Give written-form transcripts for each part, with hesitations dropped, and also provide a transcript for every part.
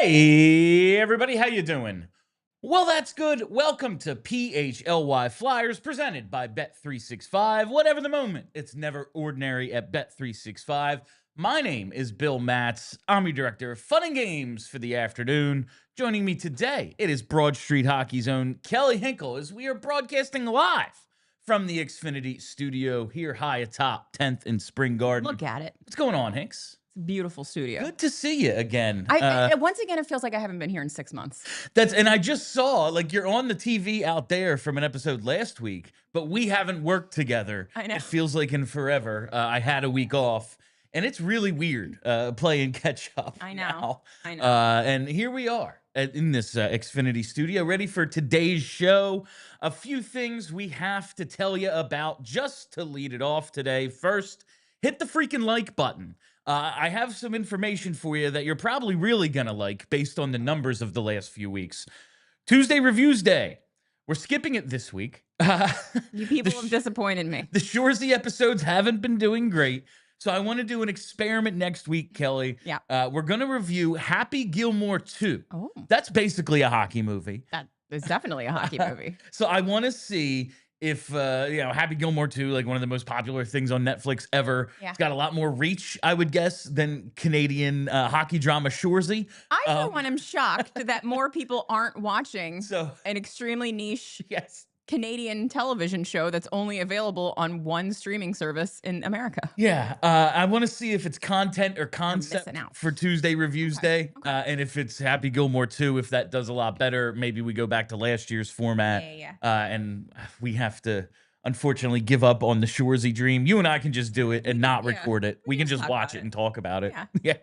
Hey everybody, how you doing? Well, that's good. Welcome to PHLY Flyers presented by Bet365. Whatever the moment, it's never ordinary at Bet365. My name is Bill Matz. I'm your director of fun and games for the afternoon. Joining me today, it is Broad Street Hockey's own Kelly Hinkle as we are broadcasting live from the Xfinity studio here high atop 10th and Spring Garden. Look at it. What's going on, Hinks? Beautiful studio. Good to see you again. Once again, it feels like I haven't been here in 6 months. And I just saw, like, you're on the TV out there from an episode last week, but we haven't worked together. I know. It feels like in forever. I had a week off, and it's really weird playing catch up. I know. Now. I know. And here we are in this Xfinity studio, ready for today's show. A few things we have to tell you about just to lead it off today. First, hit the freaking like button. I have some information for you that you're probably really going to like based on the numbers of the last few weeks. Tuesday Reviews Day. We're skipping it this week. You people have disappointed me. The Shoresy episodes haven't been doing great. So I want to do an experiment next week, Kelly. Yeah. We're going to review Happy Gilmore 2. Oh. That's basically a hockey movie. That is definitely a hockey movie. So I want to see if, Happy Gilmore 2, like one of the most popular things on Netflix ever. Yeah. It's got a lot more reach, I would guess, than Canadian hockey drama Shoresy. I, for one, am shocked that more people aren't watching an extremely niche Canadian television show that's only available on one streaming service in America. Yeah. I want to see if it's content or concept for Tuesday Reviews Day. Okay. And if it's Happy Gilmore 2, if that does a lot better, maybe we go back to last year's format. Yeah. And we have to, unfortunately, give up on the Shoresy dream. You and I can just do it and not record it. We can just watch it and talk about it. Yeah.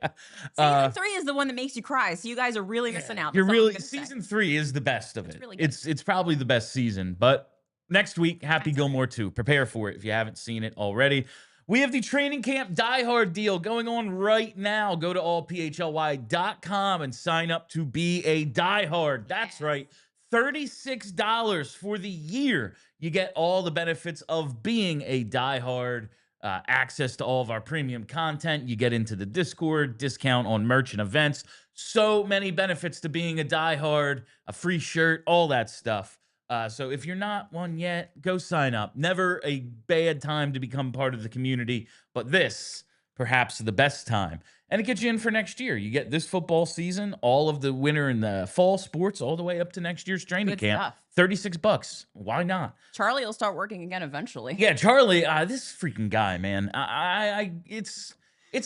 Season 3 is the one that makes you cry. So you guys are really missing out. You're really season 3 is the best of it. Really good. It's probably the best season. But next week, Happy Gilmore 2. Prepare for it if you haven't seen it already. We have the training camp Die Hard deal going on right now. Go to allphly.com and sign up to be a Die Hard. That's right. $36 for the year. You get all the benefits of being a Die Hard, access to all of our premium content. You get into the Discord, discount on merch and events. So many benefits to being a Die Hard, a free shirt, all that stuff. So if you're not one yet, go sign up. Never a bad time to become part of the community, but this, perhaps the best time. And it gets you in for next year. You get this football season, all of the winter and the fall sports, all the way up to next year's training camp. $36. Why not? Charlie will start working again eventually. Yeah, Charlie, this freaking guy, man. It's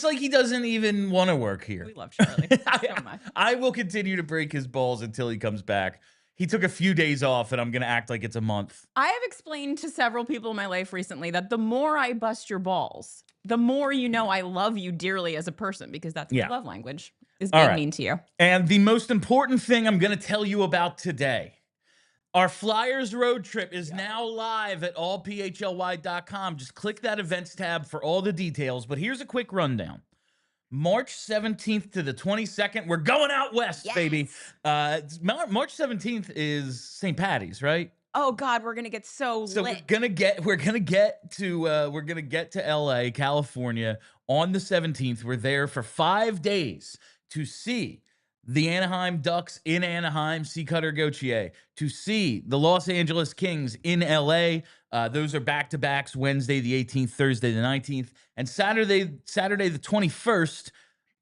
like he doesn't even want to work here. We love Charlie so much. I will continue to break his balls until he comes back. He took a few days off, and I'm going to act like it's a month. I have explained to several people in my life recently that the more I bust your balls, the more you know I love you dearly as a person, because that's my love language, is being mean to you. And the most important thing I'm going to tell you about today, our Flyers road trip is now live at allphly.com. Just click that events tab for all the details. But here's a quick rundown. March 17th to the 22nd, we're going out west, baby. March 17th is St. Patty's, right? Oh God, we're gonna get so lit. We're gonna get to LA, California on the 17th. We're there for 5 days to see the Anaheim Ducks in Anaheim, see Cutter Gauthier, to see the Los Angeles Kings in LA. Those are back-to-backs, Wednesday the 18th, Thursday the 19th, and Saturday the 21st,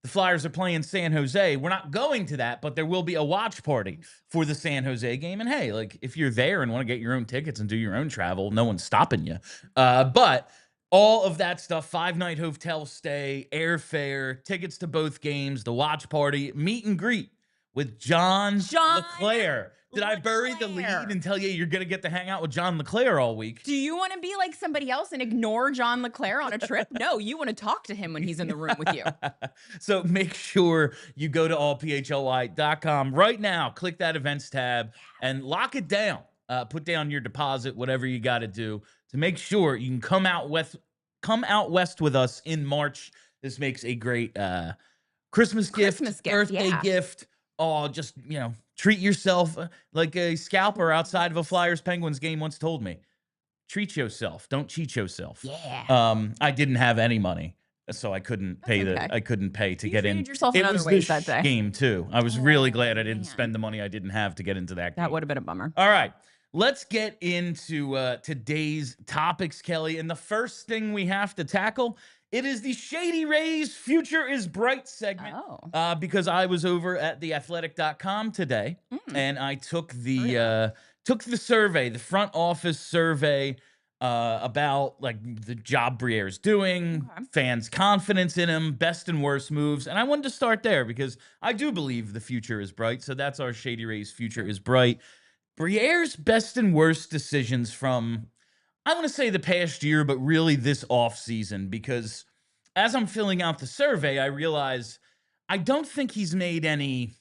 the Flyers are playing San Jose. We're not going to that, but there will be a watch party for the San Jose game. And hey, like, if you're there and want to get your own tickets and do your own travel, no one's stopping you. But all of that stuff, 5-night hotel stay, airfare, tickets to both games, the watch party, meet and greet with John LeClaire. Did I bury the lead and tell you you're going to get to hang out with John LeClaire all week? Do you want to be like somebody else and ignore John LeClaire on a trip? No, you want to talk to him when he's in the room with you. So make sure you go to allphly.com right now. Click that events tab and lock it down. Put down your deposit, whatever you got to do to make sure you can come out west with us in March. This makes a great Christmas gift, birthday gift. Oh, just, treat yourself like a scalper outside of a Flyers-Penguins game once told me. Treat yourself. Don't cheat yourself. Yeah. I didn't have any money, so I couldn't pay to get in. It was this game too. I was really glad I didn't spend the money I didn't have to get into that game. That would have been a bummer. All right. Let's get into today's topics, Kelly. And the first thing we have to tackle, it is the Shady Rays Future is Bright segment. Because I was over at theathletic.com today and I took the survey, the front office survey about like the job Briere's doing, fans' confidence in him, best and worst moves. And I wanted to start there because I do believe the future is bright. So that's our Shady Rays Future is Bright. Briere's best and worst decisions from, I want to say the past year, but really this offseason, because as I'm filling out the survey, I realize I don't think he's made any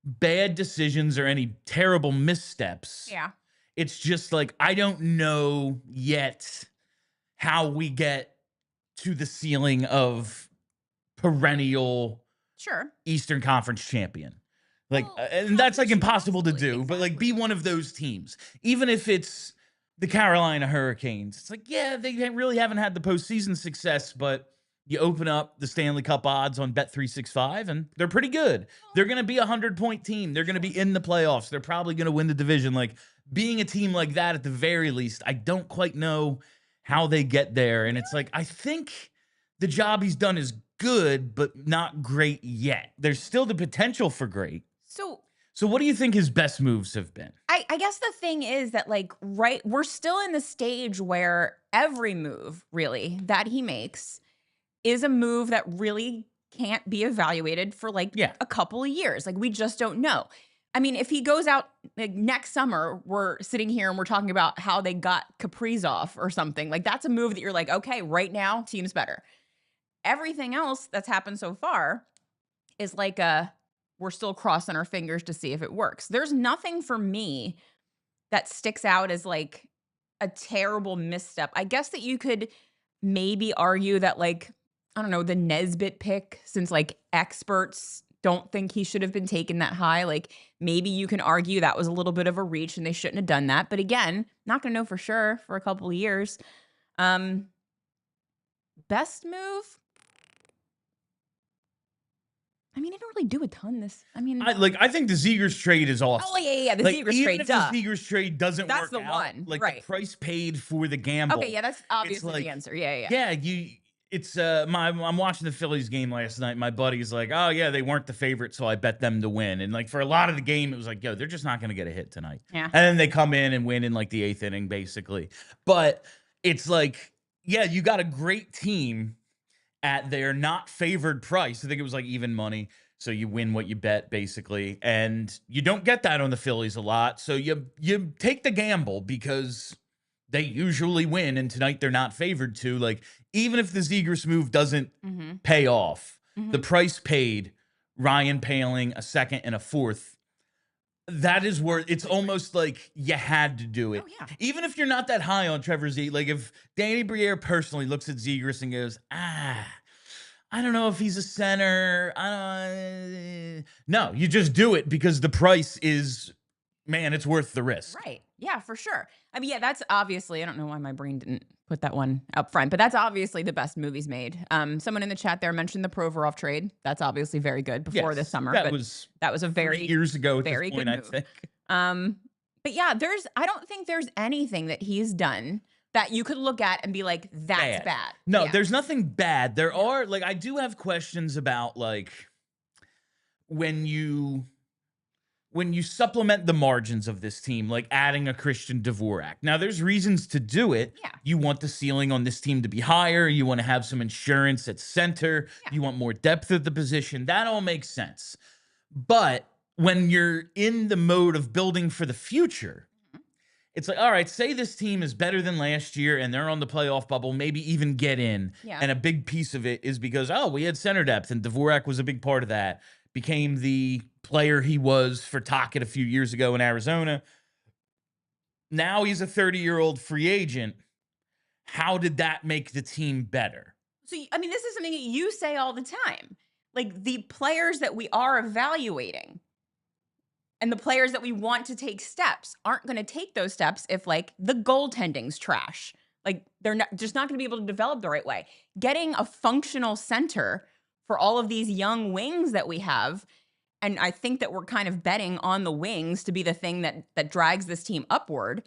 bad decisions or any terrible missteps. Yeah. It's just like, I don't know yet how we get to the ceiling of perennial Eastern Conference champion. Like, and that's like impossible to do, but like be one of those teams. Even if it's the Carolina Hurricanes, it's like, yeah, they really haven't had the postseason success, but you open up the Stanley Cup odds on Bet365 and they're pretty good. They're going to be a 100-point team. They're going to be in the playoffs. They're probably going to win the division. Like being a team like that at the very least, I don't quite know how they get there. And it's like, I think the job he's done is good, but not great yet. There's still the potential for great. So what do you think his best moves have been? I guess the thing is that we're still in the stage where every move really that he makes is a move that really can't be evaluated for a couple of years. Like we just don't know. I mean, if he goes out next summer, we're sitting here and we're talking about how they got Kaprizov or something. Like that's a move that you're like, okay, right now team's better. Everything else that's happened so far is like we're still crossing our fingers to see if it works. There's nothing for me that sticks out as like a terrible misstep. I guess that you could maybe argue that I don't know, the Nesbitt pick, since experts don't think he should have been taken that high. Maybe you can argue that was a little bit of a reach and they shouldn't have done that. But again, not going to know for sure for a couple of years. Best move? I mean, I don't really do a ton I think the Zegras trade is awesome. Oh, yeah. The Zegras trade, even if the Zegras trade doesn't work out, that's the one. The price paid for the gamble. Okay, yeah, that's obviously the answer. Yeah. Yeah, it's I'm watching the Phillies game last night. My buddy's like, oh yeah, they weren't the favorite, so I bet them to win. And for a lot of the game, it was like, yo, they're just not gonna get a hit tonight. Yeah. And then they come in and win in the 8th inning, basically. But it's yeah, you got a great team at their not favored price. I think it was even money. So you win what you bet, basically. And you don't get that on the Phillies a lot. So you take the gamble because they usually win. And tonight they're not favored to. Even if the Zegras move doesn't pay off, the price paid, Ryan Poehling, a second and a fourth, that is worth, it's almost like you had to do it. Oh, yeah. Even if you're not that high on Trevor Z, if Danny Briere personally looks at Zegras and goes, I don't know if he's a center. No, you just do it because the price is, man, it's worth the risk. Right. Yeah, for sure. I mean, yeah, that's obviously, I don't know why my brain didn't put that one up front, but that's obviously the best movies made. Someone in the chat there mentioned the Provorov trade. That's obviously very good before this summer. That was a very 3 years ago at very this point, good move. I think. But yeah, I don't think there's anything that he's done that you could look at and be like, that's bad. No, there's nothing bad. There are, I do have questions about, when you supplement the margins of this team, adding a Christian Dvorak. Now, there's reasons to do it. Yeah. You want the ceiling on this team to be higher. You want to have some insurance at center. Yeah. You want more depth at the position. That all makes sense. But when you're in the mode of building for the future, it's like, all right, say this team is better than last year and they're on the playoff bubble, maybe even get in. Yeah. And a big piece of it is because, we had center depth and Dvorak was a big part of that. Became the player he was for Tocchet a few years ago in Arizona. Now he's a 30-year-old free agent. How did that make the team better? So, I mean, this is something that you say all the time. Like, the players that we are evaluating and the players that we want to take steps aren't going to take those steps if, like, the goaltending's trash. Like, they're just not going to be able to develop the right way. Getting a functional center for all of these young wings that we have, and I think that we're kind of betting on the wings to be the thing that drags this team upward.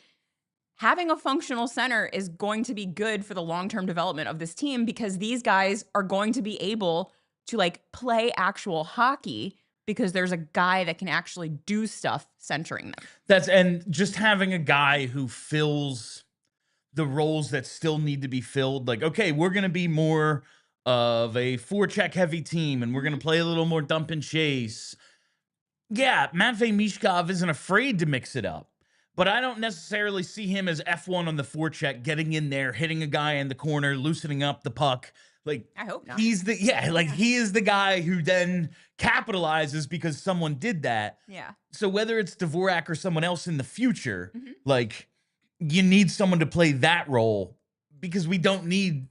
Having a functional center is going to be good for the long-term development of this team because these guys are going to be able to, like, play actual hockey because there's a guy that can actually do stuff centering them. And just having a guy who fills the roles that still need to be filled. Like, okay, we're going to be more of a forecheck heavy team and we're going to play a little more dump and chase. Yeah, Matvei Michkov isn't afraid to mix it up, but I don't necessarily see him as F1 on the forecheck, getting in there, hitting a guy in the corner, loosening up the puck. Like, I hope not. He is the guy who then capitalizes because someone did that. Yeah. So whether it's Dvorak or someone else in the future, like, you need someone to play that role because we don't need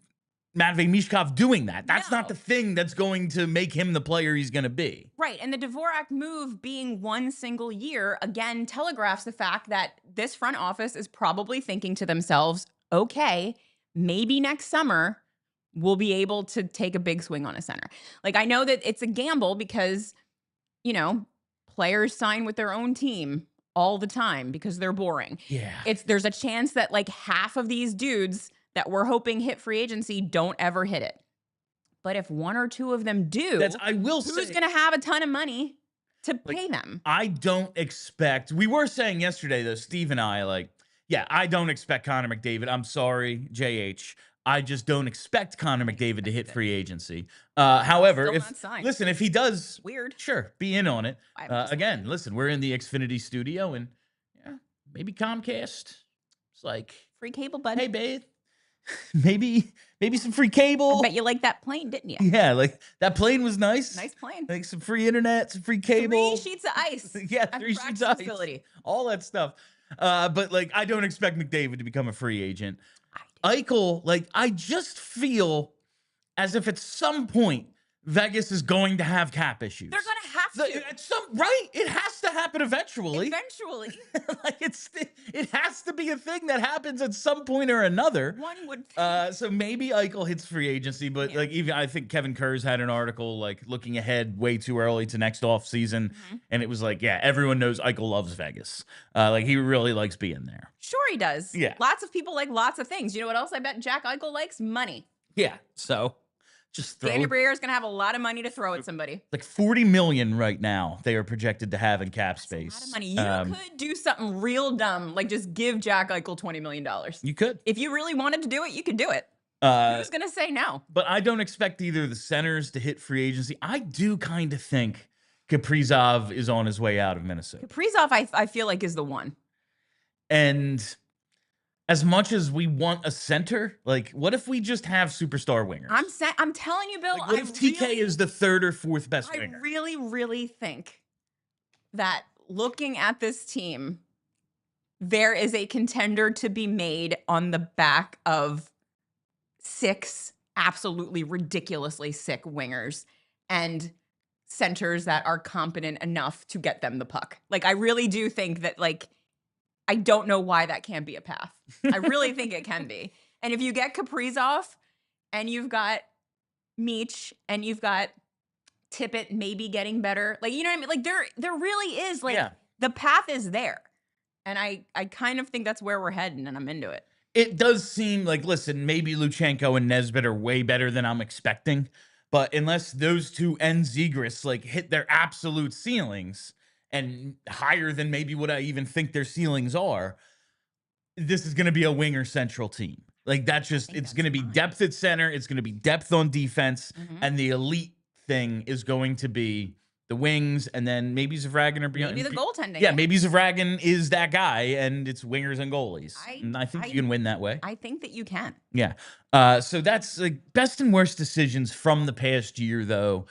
Matvei Michkov doing that. That's not the thing that's going to make him the player he's going to be. Right. And the Dvorak move being one single year, again, telegraphs the fact that this front office is probably thinking to themselves, okay, maybe next summer we'll be able to take a big swing on a center. Like, I know that it's a gamble because, you know, players sign with their own team all the time because they're boring. Yeah. There's a chance that, like, half of these dudes that we're hoping hit free agency don't ever hit it. But if one or two of them do, who's going to have a ton of money to pay them? I don't expect, we were saying yesterday though, Steve and I, like, yeah, I don't expect Connor McDavid. I'm sorry, JH. I just don't expect Connor McDavid to hit free agency. However, if he does, weird. Sure, be in on it. Again, listen, we're in the Xfinity studio and maybe Comcast. It's like, free cable, bud. Hey, babe. Maybe some free cable. I bet you like that plane, didn't you? Yeah, like that plane was nice. Nice plane. Like some free internet, some free cable. 3 sheets of ice. Yeah, 3 sheets of ice. All that stuff. But like, I don't expect McDavid to become a free agent. Eichel, like, I just feel as if at some point Vegas is going to have cap issues. They're going to have to. Right? It has to happen eventually. Like, it has to be a thing that happens at some point or another. One would think. So maybe Eichel hits free agency, but like, even I think Kevin Kerr's had an article like looking ahead way too early to next offseason, and it was like, yeah, everyone knows Eichel loves Vegas. Like, he really likes being there. Sure he does. Yeah. Lots of people like lots of things. You know what else I bet Jack Eichel likes? Money. Yeah. So just throw. Danny Briere is going to have a lot of money to throw at somebody. Like $40 million right now they are projected to have in cap space. That's a lot of money. You could do something real dumb, like just give Jack Eichel $20 million. You could. If you really wanted to do it, you could do it. Who's going to say no? But I don't expect either of the centers to hit free agency. I do kind of think Kaprizov is on his way out of Minnesota. Kaprizov, I feel like, is the one. And as much as we want a center, like, what if we just have superstar wingers? I'm telling you, Bill. Like, what if TK is the third or fourth best winger? I really, really think that looking at this team, there is a contender to be made on the back of 6 absolutely ridiculously sick wingers and centers that are competent enough to get them the puck. Like, I really do think that, like, I don't know why that can't be a path. I really think it can be. And if you get Kaprizov and you've got Meech and you've got Tippett maybe getting better, like, you know what I mean? Like, there really is, like, the path is there. And I kind of think that's where we're heading, and I'm into it. It does seem like, listen, maybe Luchenko and Nesbitt are way better than I'm expecting. But unless those two and Zegras, like, hit their absolute ceilings, and higher than maybe what I even think their ceilings are, this is going to be a winger central team. Like, that's just, it's going to be depth at center. It's going to be depth on defense. And the elite thing is going to be the wings, and then maybe Zvragin or beyond. Maybe the goaltending. Yeah, maybe Zvragin is that guy, and it's wingers and goalies. And I think you can win that way. I think that you can. Yeah. So that's like best and worst decisions from the past year, though.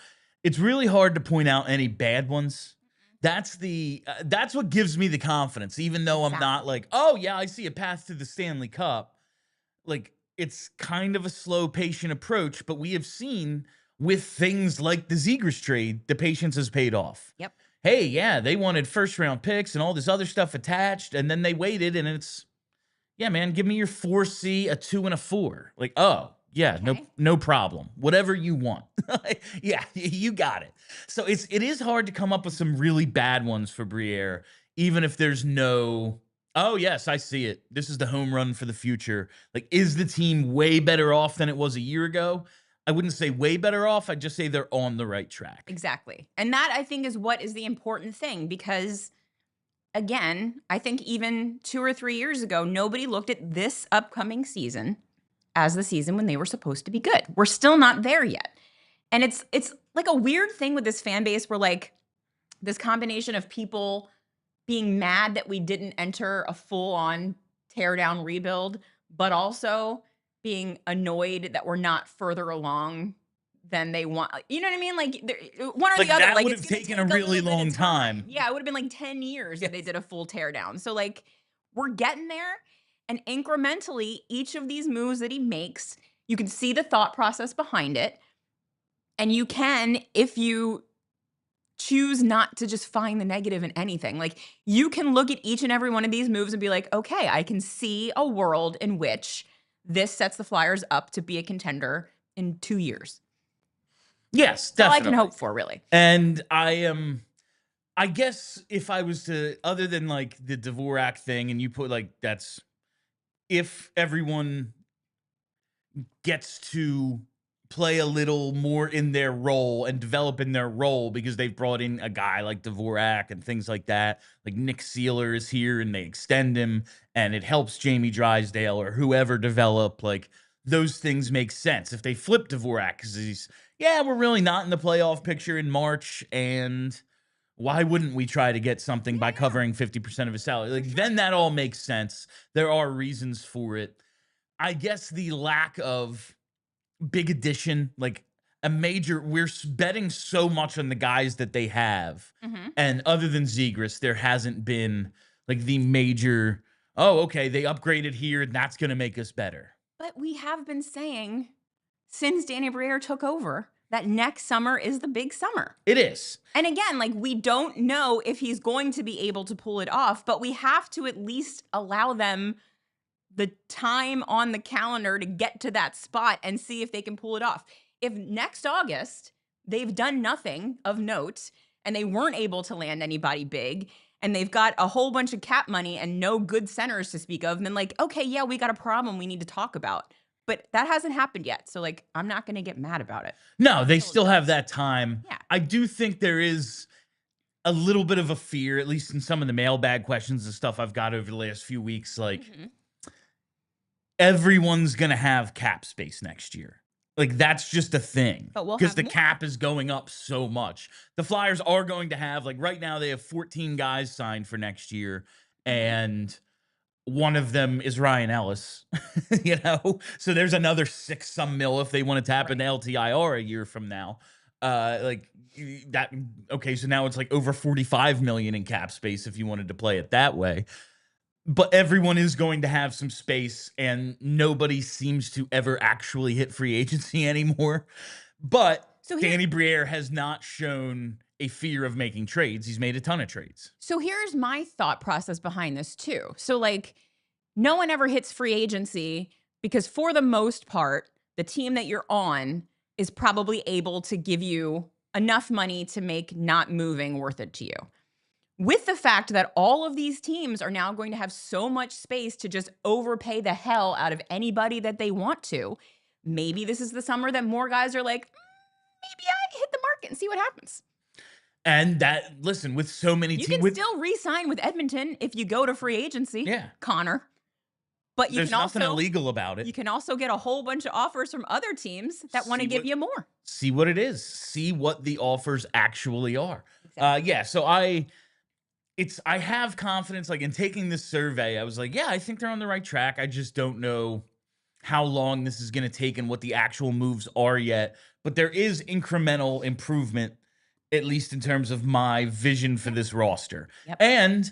It's really hard to point out any bad ones. That's what gives me the confidence, even though I'm not like, oh yeah, I see a path to the Stanley Cup. Like, it's kind of a slow, patient approach, but we have seen with things like the zegras trade, the patience has paid off. Yep. Hey, yeah, they wanted first-round picks and all this other stuff attached, and then they waited, and it's, yeah, man, give me your 4C, a 2, and a 4. Like, oh, yeah, Okay. no problem. Whatever you want. Yeah, you got it. So it is hard to come up with some really bad ones for Briere, even if there's no, oh, yes, I see it. This is the home run for the future. Like, is the team way better off than it was a year ago? I wouldn't say way better off. I'd just say they're on the right track. Exactly. And that, I think, is what is the important thing, because, again, I think even 2 or 3 years ago, nobody looked at this upcoming season as the season when they were supposed to be good. We're still not there yet. And it's like a weird thing with this fan base where, like, this combination of people being mad that we didn't enter a full-on tear-down rebuild, but also being annoyed that we're not further along than they want. You know what I mean? Like, one or the other. That like, would it's have taken a really long time. Yeah, it would have been like 10 years if they did a full teardown. So, like, we're getting there. And incrementally, each of these moves that he makes, you can see the thought process behind it. And you can, if you choose not to just find the negative in anything, like, you can look at each and every one of these moves and be like, okay, I can see a world in which this sets the Flyers up to be a contender in 2 years. Yes, That's all I definitely. can hope for, really. And I guess if I was to, other than like the Dvorak thing, and you put like, that's if everyone gets to play a little more in their role and develop in their role, because they've brought in a guy like Dvorak and things like that. Like Nick Seeler is here and they extend him, and it helps Jamie Drysdale or whoever develop. Like, those things make sense. If they flip Dvorak, because he's, yeah, we're really not in the playoff picture in March, and why wouldn't we try to get something by covering 50% of his salary? Like, then that all makes sense. There are reasons for it. I guess the lack of big addition, like a major, we're betting so much on the guys that they have. And other than zegras, there hasn't been like the major, oh, okay, they upgraded here and that's going to make us better. But we have been saying since Danny Briere took over that next summer is the big summer. It is. And again, like, we don't know if he's going to be able to pull it off, but we have to at least allow them the time on the calendar to get to that spot and see if they can pull it off. If next August they've done nothing of note and they weren't able to land anybody big, and they've got a whole bunch of cap money and no good centers to speak of, then, like, okay, yeah, we got a problem we need to talk about. But that hasn't happened yet. So, like, I'm not going to get mad about it. No, they still have that time. Yeah. I do think there is a little bit of a fear, at least in some of the mailbag questions and stuff I've got over the last few weeks. Like, everyone's going to have cap space next year. Like, that's just a thing. But we'll because have the more. cap is going up so much. The Flyers are going to have, like, right now they have 14 guys signed for next year, and one of them is Ryan Ellis, you know? So there's another 6-some mil if they want to tap into LTIR a year from now. Like, that, okay, so now it's like over 45 million in cap space if you wanted to play it that way. But everyone is going to have some space, and nobody seems to ever actually hit free agency anymore. But So Danny Briere has not shown a fear of making trades. He's made a ton of trades. So here's my thought process behind this too. So, like, no one ever hits free agency because, for the most part, the team that you're on is probably able to give you enough money to make not moving worth it to you. With the fact that all of these teams are now going to have so much space to just overpay the hell out of anybody that they want to, maybe this is the summer that more guys are like, maybe I hit the market and see what happens. And that, listen, with so many You teams, can still re-sign with Edmonton if you go to free agency. Yeah. Connor. But you There's can nothing also illegal about it. you can also get a whole bunch of offers from other teams that want to give you more. See what it is. See what the offers actually are. Exactly. Yeah, so I have confidence, like, in taking this survey. I was like, yeah, I think they're on the right track. I just don't know how long this is going to take and what the actual moves are yet. But there is incremental improvement, at least in terms of my vision for this roster. Yep. And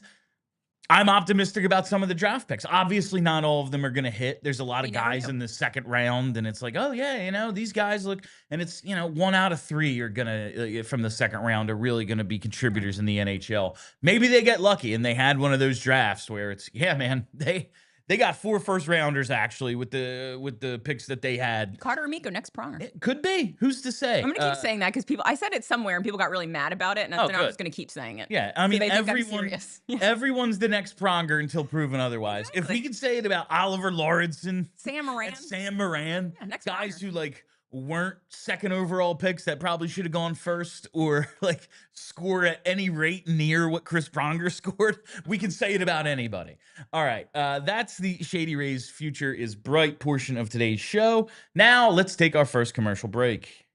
I'm optimistic about some of the draft picks. Obviously, not all of them are going to hit. There's a lot of guys in the second round, and it's like, oh, yeah, these guys look, and it's, 1 out of 3 are going to, from the second round, are really going to be contributors in the NHL. Maybe they get lucky and they had one of those drafts where it's, yeah, man, they got 4 first-rounders, actually, with the picks that they had. Carter or Mikko, next Pronger. It could be. Who's to say? I'm going to keep saying that because I said it somewhere and people got really mad about it, and I'm just going to keep saying it. Yeah, I mean, everyone's the next Pronger until proven otherwise. Exactly. If we could say it about Oliver Lauridsen, Sam Moran, next guys Pronger. Who, weren't second overall picks that probably should have gone first, or score at any rate near what Chris Pronger scored. We can say it about anybody. All right. That's the Shady Rays Future is Bright portion of today's show. Now let's take our first commercial break.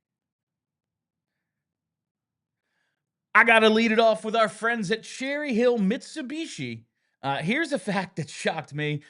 I got to lead it off with our friends at Cherry Hill Mitsubishi. Here's a fact that shocked me.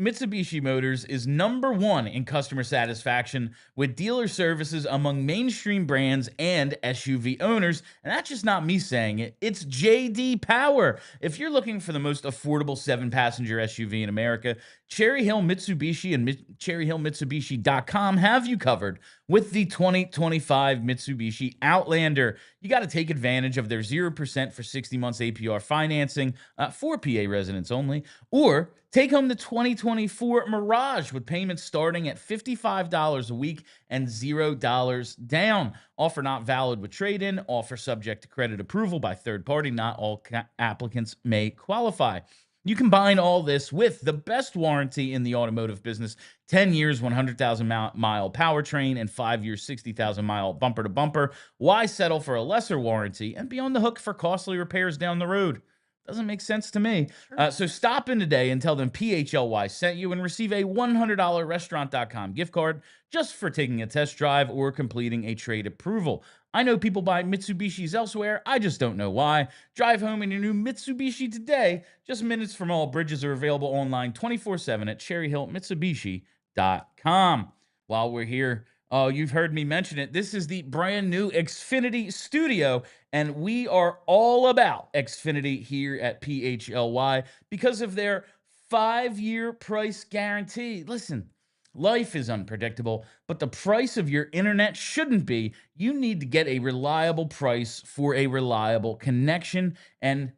Mitsubishi Motors is #1 in customer satisfaction with dealer services among mainstream brands and SUV owners. And that's just not me saying it. It's J.D. Power. If you're looking for the most affordable 7-passenger SUV in America, Cherry Hill Mitsubishi and cherryhillmitsubishi.com have you covered with the 2025 Mitsubishi Outlander. You got to take advantage of their 0% for 60 months APR financing for PA residents only, or take home the 2024 Mirage with payments starting at $55 a week and $0 down. Offer not valid with trade-in. Offer subject to credit approval by third party. Not all applicants may qualify. You combine all this with the best warranty in the automotive business, 10 years, 100,000-mile powertrain, and 5 years, 60,000-mile bumper-to-bumper. Why settle for a lesser warranty and be on the hook for costly repairs down the road? Doesn't make sense to me. So stop in today and tell them PHLY sent you and receive a $100 restaurant.com gift card just for taking a test drive or completing a trade approval. I know people buy Mitsubishis elsewhere. I just don't know why. Drive home in your new Mitsubishi today. Just minutes from all bridges are available online 24/7 at cherryhillmitsubishi.com. While we're here, you've heard me mention it. This is the brand new Xfinity Studio, and we are all about Xfinity here at PHLY because of their 5-year price guarantee. Listen, life is unpredictable, but the price of your internet shouldn't be. You need to get a reliable price for a reliable connection, and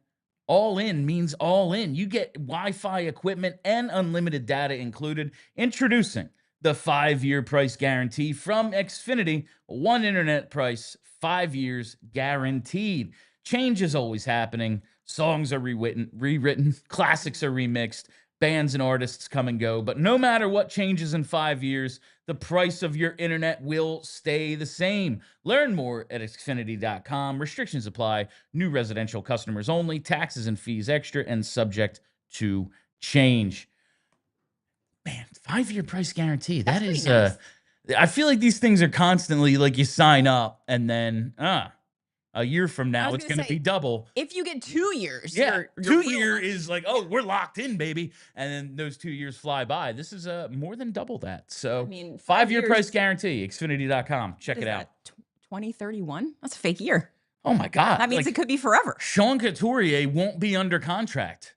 all in means all in. You get Wi-Fi equipment and unlimited data included. Introducing the 5-year price guarantee from Xfinity. One internet price, 5 years guaranteed. Change is always happening. Songs are rewritten, classics are remixed, bands and artists come and go. But no matter what changes in 5 years, the price of your internet will stay the same. Learn more at Xfinity.com. Restrictions apply. New residential customers only. Taxes and fees extra and subject to change. Man, 5-year price guarantee. That is nice. I feel like these things are constantly like you sign up and then a year from now it's going to be double. If you get 2 years, yeah, 2 year is like, oh, we're locked in, baby, and then those 2 years fly by. This is more than double that. So, 5-year price guarantee. Xfinity.com. Check it out. 2031. That's a fake year. Oh my God, that means it could be forever. Sean Couturier won't be under contract.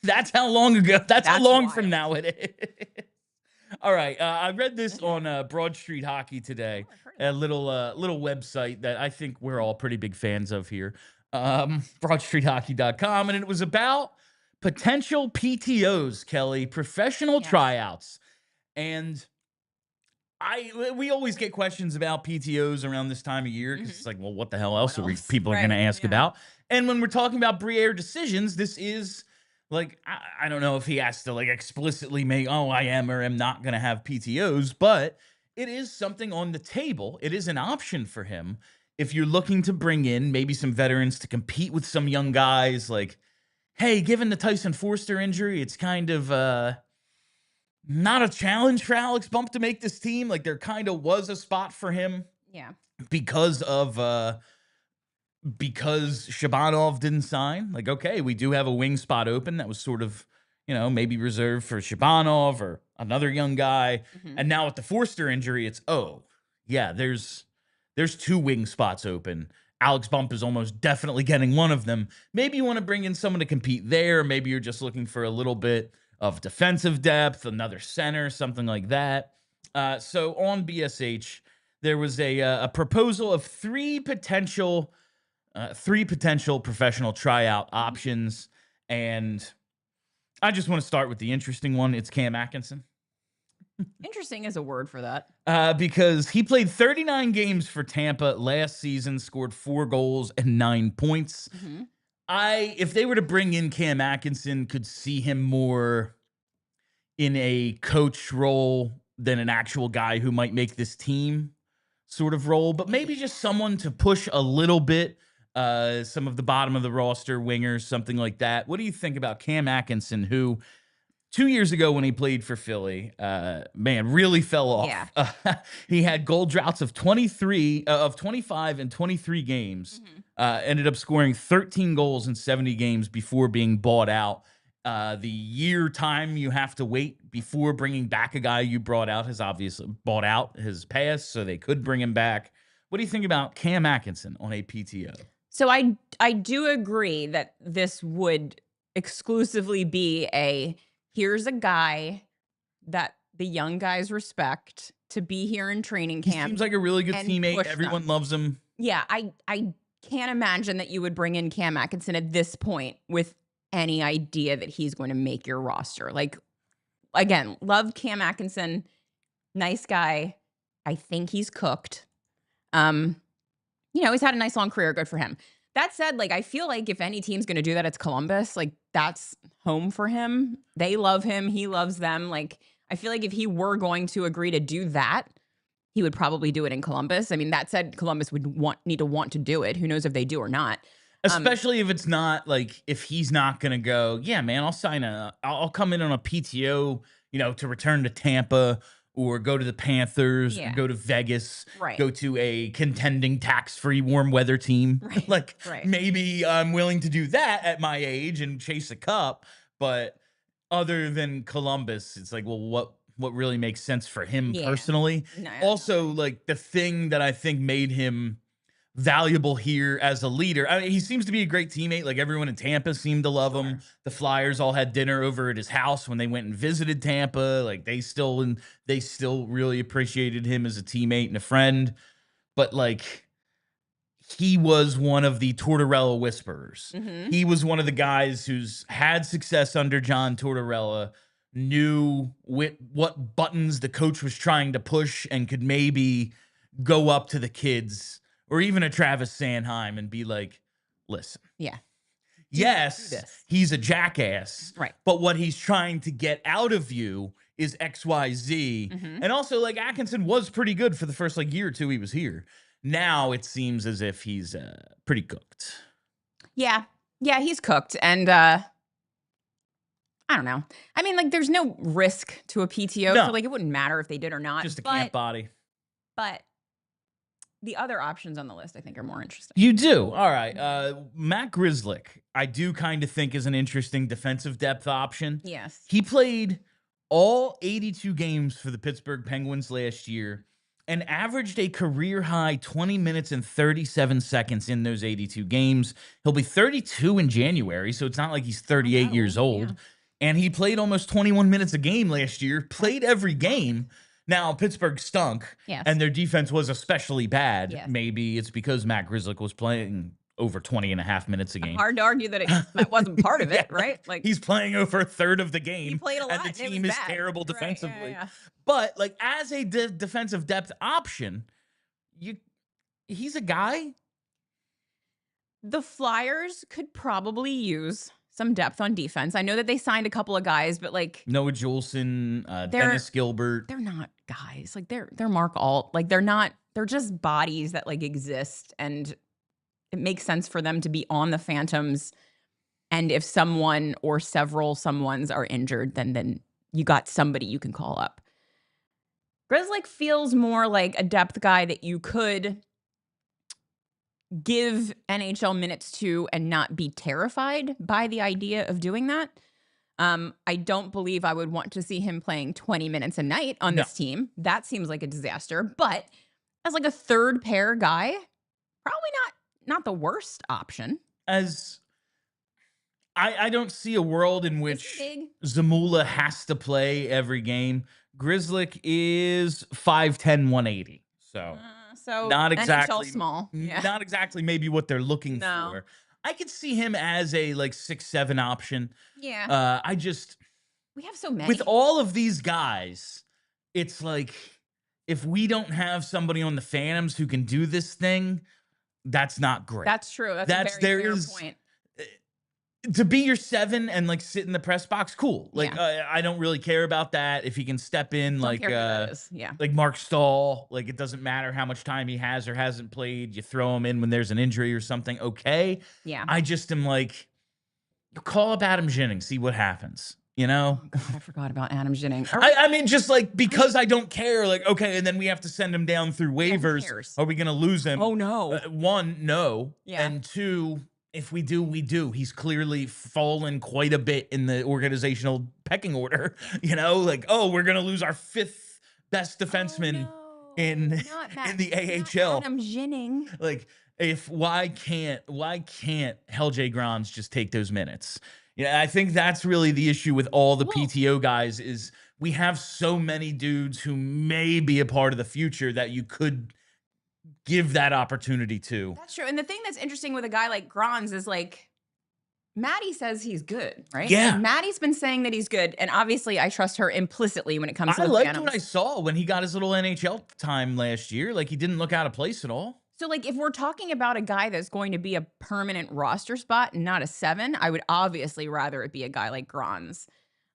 That's how long ago. That's how long wild. From now it is. All right. I read this on Broad Street Hockey today, a little website that I think we're all pretty big fans of here, broadstreethockey.com. And it was about potential PTOs, Kelly, professional tryouts. And we always get questions about PTOs around this time of year because it's like, well, what the hell else are people are going to ask about? And when we're talking about Briere decisions, this is... like, I don't know if he has to, explicitly make, oh, I am or am not going to have PTOs, but it is something on the table. It is an option for him. If you're looking to bring in maybe some veterans to compete with some young guys, like, hey, given the Tyson Forster injury, it's kind of, not a challenge for Alex Bump to make this team. Like there kind of was a spot for him. Yeah. Because Shabanov didn't sign. Like, okay, we do have a wing spot open that was sort of, maybe reserved for Shabanov or another young guy. And now with the Forster injury, it's, there's 2 wing spots open. Alex Bump is almost definitely getting one of them. Maybe you want to bring in someone to compete there. Maybe you're just looking for a little bit of defensive depth, another center, something like that. So on BSH, there was a proposal of 3 potential professional tryout options, and I just want to start with the interesting one. It's Cam Atkinson. Interesting is a word for that. Because he played 39 games for Tampa last season, scored 4 goals and 9 points. If they were to bring in Cam Atkinson, could see him more in a coach role than an actual guy who might make this team sort of role, but maybe just someone to push a little bit, some of the bottom of the roster wingers, something like that. What do you think about Cam Atkinson, who 2 years ago when he played for Philly, really fell off. Yeah. He had goal droughts of 25 and 23 games, ended up scoring 13 goals in 70 games before being bought out. The year time you have to wait before bringing back a guy you brought out has obviously bought out his passed, so they could bring him back. What do you think about Cam Atkinson on a PTO? So I do agree that this would exclusively be here's a guy that the young guys respect to be here in training camp. He seems like a really good teammate. Everyone loves him. Yeah, I can't imagine that you would bring in Cam Atkinson at this point with any idea that he's going to make your roster. Like, again, love Cam Atkinson. Nice guy. I think he's cooked. He's had a nice long career. Good for him. That said, like, I feel like if any team's going to do that, it's Columbus. Like, that's home for him. They love him. He loves them. Like, I feel like if he were going to agree to do that, he would probably do it in Columbus. I mean, that said, Columbus would need to want to do it. Who knows if they do or not. Especially if it's not like, if he's not going to go, yeah, man, I'll come in on a PTO, to return to Tampa or go to the Panthers, or go to Vegas, go to a contending tax-free warm weather team. Maybe I'm willing to do that at my age and chase a cup. But other than Columbus, it's like, well, what really makes sense for him personally? No, also, like, the thing that I think made him valuable here as a leader. I mean, he seems to be a great teammate. Like, everyone in Tampa seemed to love him. The Flyers all had dinner over at his house when they went and visited Tampa. Like, they still really appreciated him as a teammate and a friend. But like, he was one of the Tortorella whisperers. He was one of the guys who's had success under John Tortorella, knew what buttons the coach was trying to push, and could maybe go up to the kids or even a Travis Sanheim and be like, listen. Yeah. Yes, he's a jackass. Right. But what he's trying to get out of you is XYZ. And also, like, Atkinson was pretty good for the first year or two he was here. Now it seems as if he's pretty cooked. Yeah. Yeah, he's cooked. And I don't know. I mean, like, there's no risk to a PTO. No. So, like, it wouldn't matter if they did or not. Just a camp body. But the other options on the list, I think, are more interesting. You do. All right. Matt Grzelcyk, I do kind of think is an interesting defensive depth option. Yes. He played all 82 games for the Pittsburgh Penguins last year and averaged a career-high 20 minutes and 37 seconds in those 82 games. He'll be 32 in January, so it's not like he's 38 years old. Yeah. And he played almost 21 minutes a game last year, played every game. Now, Pittsburgh stunk, and their defense was especially bad. Yes. Maybe it's because Matt Grzelcyk was playing over 20 and a half minutes a game. Hard to argue that that wasn't part of it, right? Like, he's playing over a third of the game. He played a lot, and the team is terrible defensively. Right, yeah. But, like, as a defensive depth option, he's a guy. The Flyers could probably use some depth on defense. I know that they signed a couple of guys, but like Noah Juleson, Dennis Gilbert. They're not guys. Like, they're Mark Alt. Like, they're just bodies that like exist, and it makes sense for them to be on the Phantoms. And if someone or several someones are injured, then you got somebody you can call up. Grzelcyk feels more like a depth guy that you could give NHL minutes to and not be terrified by the idea of doing that. I don't believe I would want to see him playing 20 minutes a night on this team. That seems like a disaster. But as like a third pair guy, probably not the worst option. As I don't see a world in which Zamula has to play every game. Grzelcyk is 5'10", 180. So not exactly NHL small. Yeah. Not exactly maybe what they're looking for. I could see him as a like 6'7" option. Yeah. We have so many. With all of these guys, it's like if we don't have somebody on the Phantoms who can do this thing, that's not great. That's true. That's a very fair point. To be your 7 and like sit in the press box, cool. Like I don't really care about that. If he can step in like Mark Stahl, like it doesn't matter how much time he has or hasn't played. You throw him in when there's an injury or something. Okay. Yeah. I just am like, call up Adam Jennings, see what happens. You know? Oh God, I forgot about Adam Jennings. I mean, just like because I don't care, like, okay, and then we have to send him down through waivers. Are we gonna lose him? Oh no. 1, no. Yeah. And 2, if we do, we do. He's clearly fallen quite a bit in the organizational pecking order. You know, like, oh, we're gonna lose our 5th best defenseman in the AHL. Adam Jennings. Like, why can't Helge Grans just take those minutes? Yeah, I think that's really the issue with all the PTO guys is we have so many dudes who may be a part of the future that you could give that opportunity to. That's true. And the thing that's interesting with a guy like Grans is like, Maddie says he's good, right? Yeah. Like, Maddie's been saying that he's good. And obviously I trust her implicitly when it comes to the liked Phantoms. what I saw when he got his little NHL time last year. Like he didn't look out of place at all. So like if we're talking about a guy that's going to be a permanent roster spot and not a 7, I would obviously rather it be a guy like Grans.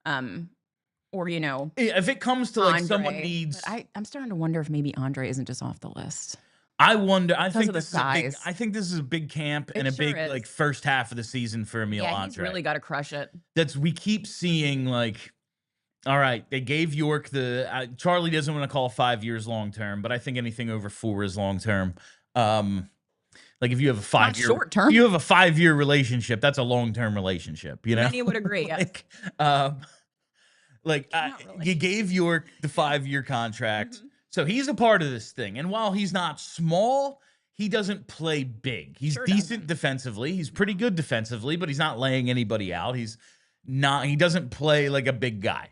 Or, you know, if it comes to like Andre, someone needs, I'm starting to wonder if maybe Andre isn't just off the list. I wonder. I think this is a big camp and a big like first half of the season for Emil Andre. He's really got to crush it. We keep seeing like, all right, they gave York Charlie doesn't want to call 5 years long term, but I think anything over 4 is long term. Like if you have a 5-year short term, you have a 5-year relationship, that's a long-term relationship, you know? Many would agree. Yes. You gave York the 5-year contract. So he's a part of this thing. And while he's not small, he doesn't play big. He's decent defensively. He's pretty good defensively, but he's not laying anybody out. He doesn't play like a big guy.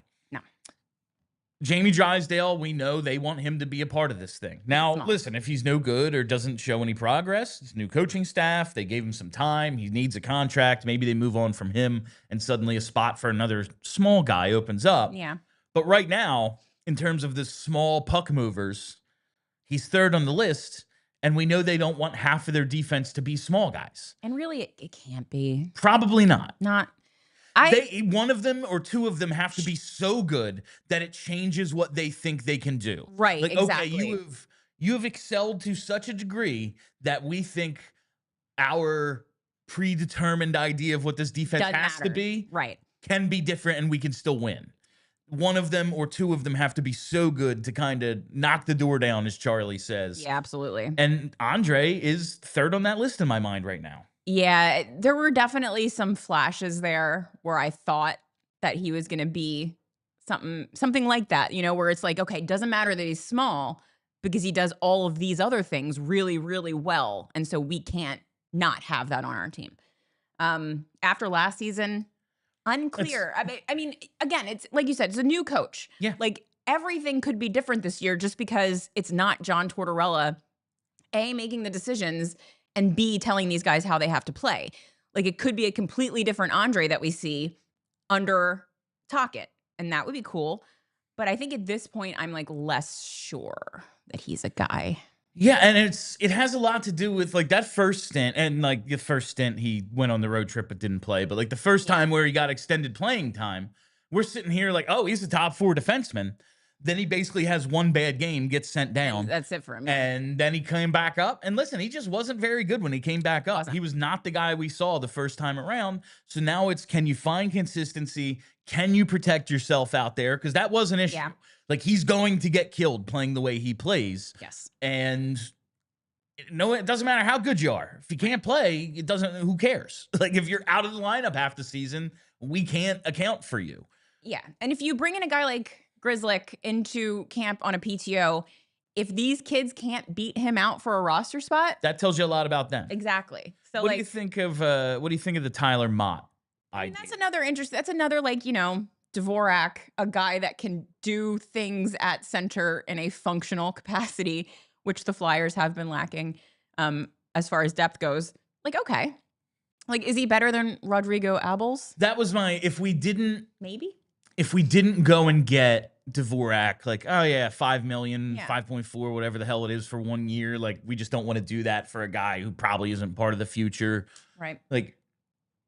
Jamie Drysdale, we know they want him to be a part of this thing. Now, listen, if he's no good or doesn't show any progress, it's new coaching staff. They gave him some time. He needs a contract. Maybe they move on from him and suddenly a spot for another small guy opens up. Yeah. But right now, in terms of the small puck movers, he's 3rd on the list, and we know they don't want half of their defense to be small guys. And really, it can't be. Probably not. One of them or 2 of them have to be so good that it changes what they think they can do. Right, like, exactly. Okay, you have excelled to such a degree that we think our predetermined idea of what this defense has to be can be different and we can still win. One of them or 2 of them have to be so good to kind of knock the door down, as Charlie says. Yeah, absolutely. And Andre is 3rd on that list in my mind right now. Yeah, there were definitely some flashes there where I thought that he was going to be something like that, you know, where it's like, okay, it doesn't matter that he's small because he does all of these other things really, really well. And so we can't not have that on our team. After last season, unclear. I mean, again, it's like you said, it's a new coach. Yeah. Like everything could be different this year just because it's not John Tortorella, A, making the decisions, and B, telling these guys how they have to play. Like it could be a completely different Andre that we see under Tocchet, and that would be cool. But I think at this point, I'm like less sure that he's a guy. Yeah, and it has a lot to do with like that first stint, and like the first stint he went on the road trip but didn't play. But like the first time where he got extended playing time, we're sitting here like, oh, he's a top 4 defenseman. Then he basically has one bad game, gets sent down. That's it for him. And then he came back up. And listen, he just wasn't very good when he came back up. He was not the guy we saw the first time around. So now it's, can you find consistency? Can you protect yourself out there? Because that was an issue. Yeah. Like, he's going to get killed playing the way he plays. Yes. And no, it doesn't matter how good you are. If you can't play, it doesn't, who cares? Like, if you're out of the lineup half the season, we can't account for you. Yeah. And if you bring in a guy like Grizzlick into camp on a PTO, if these kids can't beat him out for a roster spot, that tells you a lot about them. Exactly. So what do you think of the Tyler Mott idea? I mean, that's another interest. That's another, like, you know, Dvorak, a guy that can do things at center in a functional capacity, which the Flyers have been lacking as far as depth goes. Like, okay. Like, is he better than Rodrigo Abels? That was my, if we didn't go and get Dvorak, like, oh yeah, 5 million, 5.4, whatever the hell it is for 1 year. Like, we just don't want to do that for a guy who probably isn't part of the future. Right. Like,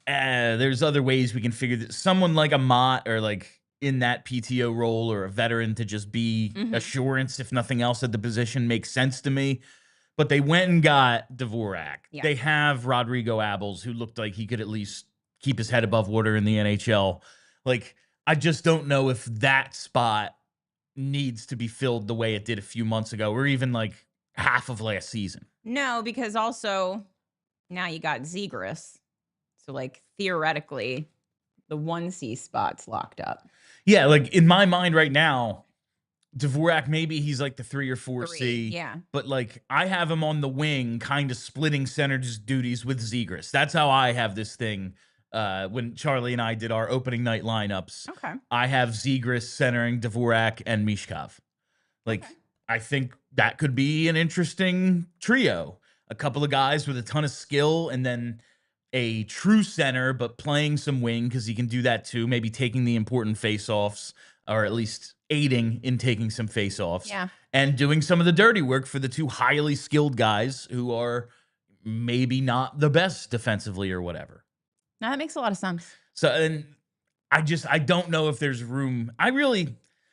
there's other ways we can figure that. Someone like a Mott, or like in that PTO role, or a veteran to just be assurance, if nothing else, at the position, makes sense to me. But they went and got Dvorak. Yeah. They have Rodrigo Abels, who looked like he could at least keep his head above water in the NHL. Like, I just don't know if that spot needs to be filled the way it did a few months ago, or even like half of last season. No, because also now you got Zegras. So, like, theoretically, the 1C spot's locked up. Yeah, like, in my mind right now, Dvorak, maybe he's like the 3 or 4C. Yeah. But, like, I have him on the wing, kind of splitting center duties with Zegras. That's how I have this thing. When Charlie and I did our opening night lineups, I have Zegras centering Dvorak and Michkov. Like, I think that could be an interesting trio. A couple of guys with a ton of skill, and then a true center, but playing some wing, because he can do that too. Maybe taking the important face-offs, or at least aiding in taking some face-offs. Yeah. And doing some of the dirty work for the two highly skilled guys who are maybe not the best defensively or whatever. No, that makes a lot of sense. So, and I don't know if there's room.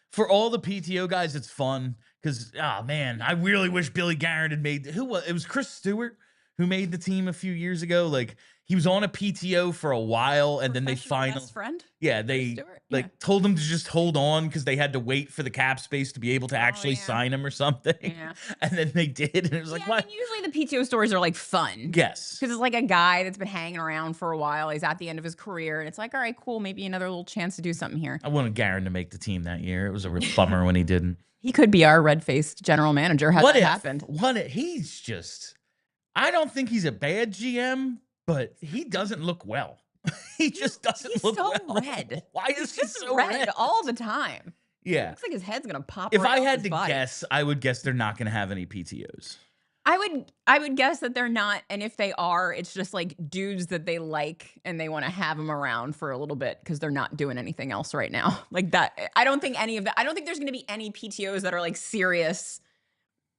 For all the PTO guys, it's fun because, oh man, I really wish Billy Garrett had made, it was Chris Stewart who made the team a few years ago. Like, he was on a PTO for a while, and then they finally, best friend? Yeah, they told him to just hold on because they had to wait for the cap space to be able to actually sign him or something. Yeah. And then they did, and it was like, what? I mean, usually the PTO stories are like fun. Yes. Because it's like a guy that's been hanging around for a while. He's at the end of his career, and it's like, all right, cool, maybe another little chance to do something here. I wanted Garrett to make the team that year. It was a real bummer when he didn't. He could be our red-faced general manager had that happened. He's just, I don't think he's a bad GM, but he doesn't look well. He just doesn't look well. He's so red. Why is he so red all the time? Yeah. Looks like his head's going to pop. If I had to guess, I would guess they're not going to have any PTOs. I would guess that they're not, and if they are, it's just like dudes that they like and they want to have them around for a little bit because they're not doing anything else right now. Like that. I don't think there's going to be any PTOs that are like serious.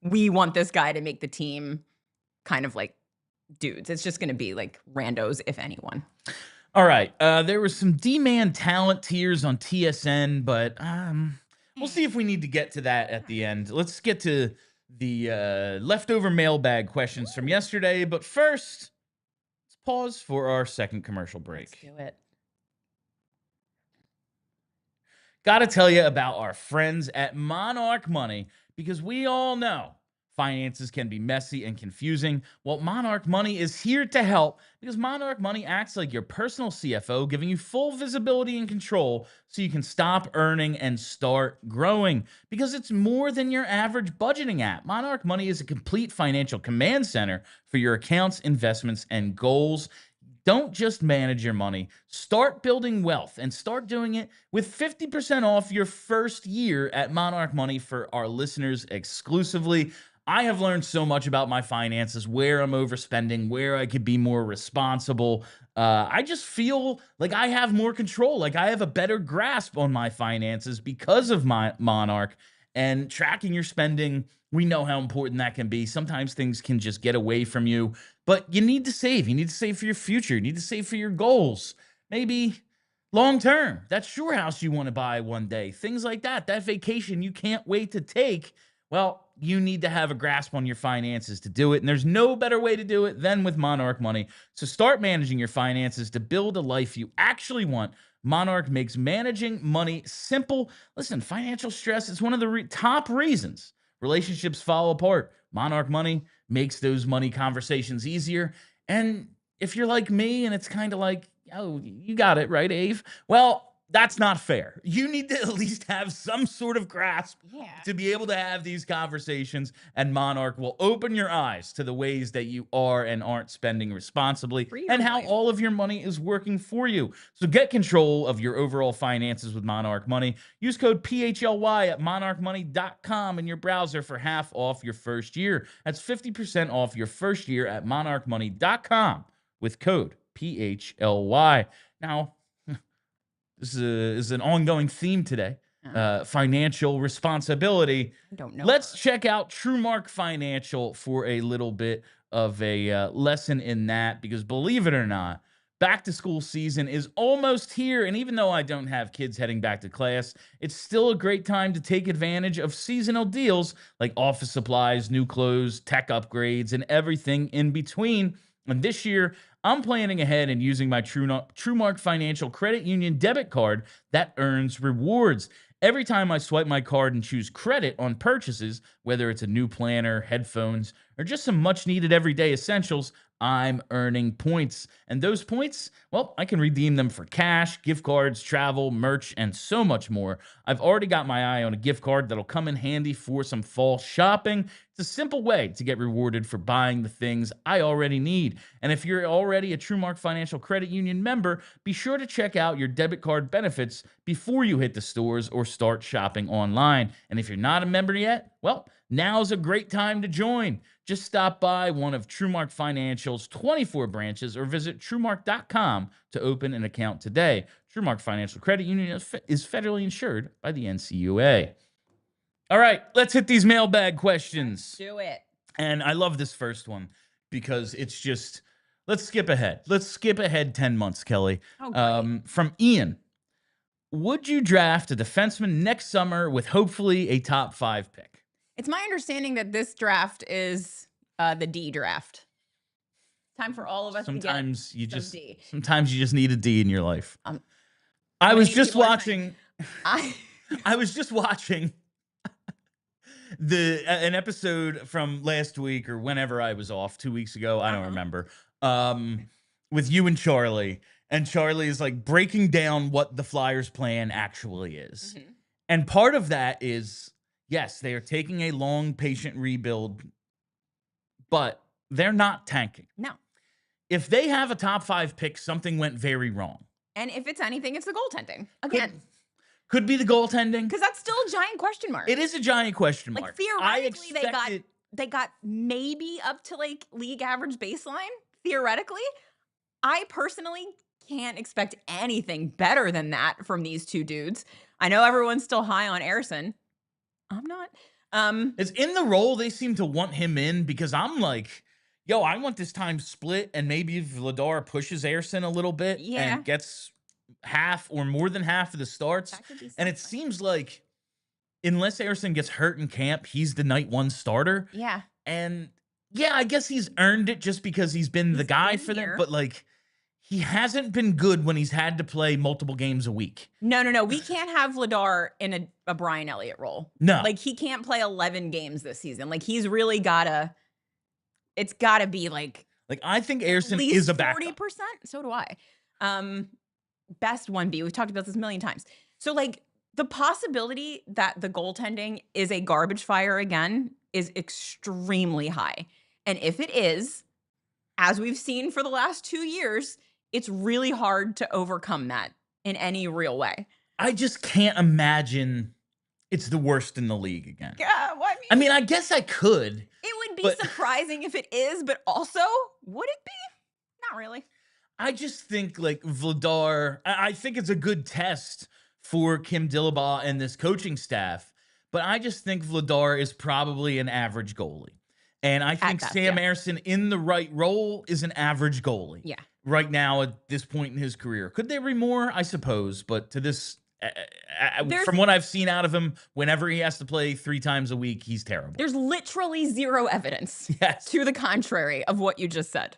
We want this guy to make the team kind of like dudes. It's just going to be like randos, if anyone. All right. There was some D-man talent tiers on TSN, but we'll see if we need to get to that at the end. Let's get to the leftover mailbag questions from yesterday. But first, let's pause for our second commercial break. Let's do it. Got to tell you about our friends at Monarch Money, because we all know finances can be messy and confusing. Well, Monarch Money is here to help, because Monarch Money acts like your personal CFO, giving you full visibility and control so you can stop earning and start growing. Because it's more than your average budgeting app. Monarch Money is a complete financial command center for your accounts, investments, and goals. Don't just manage your money. Start building wealth, and start doing it with 50% off your first year at Monarch Money for our listeners exclusively. I have learned so much about my finances, where I'm overspending, where I could be more responsible. I just feel like I have more control, like I have a better grasp on my finances because of my Monarch. And tracking your spending, we know how important that can be. Sometimes things can just get away from you, but you need to save. You need to save for your future. You need to save for your goals. Maybe Long term, that shore house you want to buy one day, things like that, that vacation you can't wait to take. Well, you need to have a grasp on your finances to do it. And there's no better way to do it than with Monarch Money. So start managing your finances to build a life you actually want. Monarch makes managing money simple. Listen, financial stress is one of the top reasons relationships fall apart. Monarch Money makes those money conversations easier. And if you're like me and it's kind of like, oh, you got it, right, Ave? Well, that's not fair. You need to at least have some sort of grasp to be able to have these conversations, and Monarch will open your eyes to the ways that you are and aren't spending responsibly and how all of your money is working for you. So get control of your overall finances with Monarch Money. Use code PHLY at monarchmoney.com in your browser for half off your first year. That's 50% off your first year at monarchmoney.com with code PHLY. Now, this is an ongoing theme today. Financial responsibility. I don't know. Let's check out TrueMark Financial for a little bit of a lesson in that, because believe it or not, back to school season is almost here. And even though I don't have kids heading back to class, it's still a great time to take advantage of seasonal deals like office supplies, new clothes, tech upgrades, and everything in between. And this year, I'm planning ahead and using my TrueMark Financial Credit Union debit card that earns rewards. Every time I swipe my card and choose credit on purchases, whether it's a new planner, headphones, or just some much-needed everyday essentials, I'm earning points. And those points, well, I can redeem them for cash, gift cards, travel, merch, and so much more. I've already got my eye on a gift card that'll come in handy for some fall shopping. It's a simple way to get rewarded for buying the things I already need. And if you're already a TrueMark Financial Credit Union member, be sure to check out your debit card benefits before you hit the stores or start shopping online. And if you're not a member yet, well, now's a great time to join. Just stop by one of TrueMark Financial's 24 branches or visit TrueMark.com to open an account today. TrueMark Financial Credit Union is federally insured by the NCUA. All right, let's hit these mailbag questions. Do it. And I love this first one because it's just, let's skip ahead. Let's skip ahead 10 months, Kelly. From Ian. Would you draft a defenseman next summer with hopefully a top 5 pick? It's my understanding that this draft is the D draft. Time for all of us sometimes to get D. Sometimes you just need a D in your life. I was just watching I was just watching an episode from last week or whenever I was off 2 weeks ago, I don't remember. With you and Charlie. And Charlie is like breaking down what the Flyers plan actually is. Mm-hmm. And part of that is, yes, they are taking a long, patient rebuild, but they're not tanking. No. If they have a top 5 pick, something went very wrong. And if it's anything, it's the goaltending. Again. Could be the goaltending. Because that's still a giant question mark. It is a giant question mark. Like, theoretically, they got maybe up to, like, league average baseline, theoretically. I personally can't expect anything better than that from these two dudes. I know everyone's still high on Ersson. I'm not. It's in the role they seem to want him in, because I'm like, yo, I want this time split, and maybe if Vladar pushes Ersson a little bit and gets half or more than half of the starts. And it seems like unless Ersson gets hurt in camp, he's the night 1 starter. Yeah. And yeah, I guess he's earned it just because he's been the guy for them. But like, he hasn't been good when he's had to play multiple games a week. No. We can't have Vladar in a Brian Elliott role. No. Like, he can't play 11 games this season. Like, he's really gotta, it's gotta be like I think Ersson is a backup. 40%. So do I. Best 1B. We've talked about this a million times. So, like, the possibility that the goaltending is a garbage fire again is extremely high. And if it is, as we've seen for the last 2 years, it's really hard to overcome that in any real way. I just can't imagine it's the worst in the league again. Yeah, well, I mean, I guess I could. It would be surprising if it is, but also, would it be? Not really. I just think, like, Vladar, I think it's a good test for Kim Dillabaugh and this coaching staff, but I just think Vladar is probably an average goalie. And I think Sam Ersson in the right role is an average goalie. Yeah. right now at this point in his career. Could there be more? I suppose, but to this, from what I've seen out of him, whenever he has to play 3 times a week, he's terrible. There's literally zero evidence Yes. to the contrary of what you just said.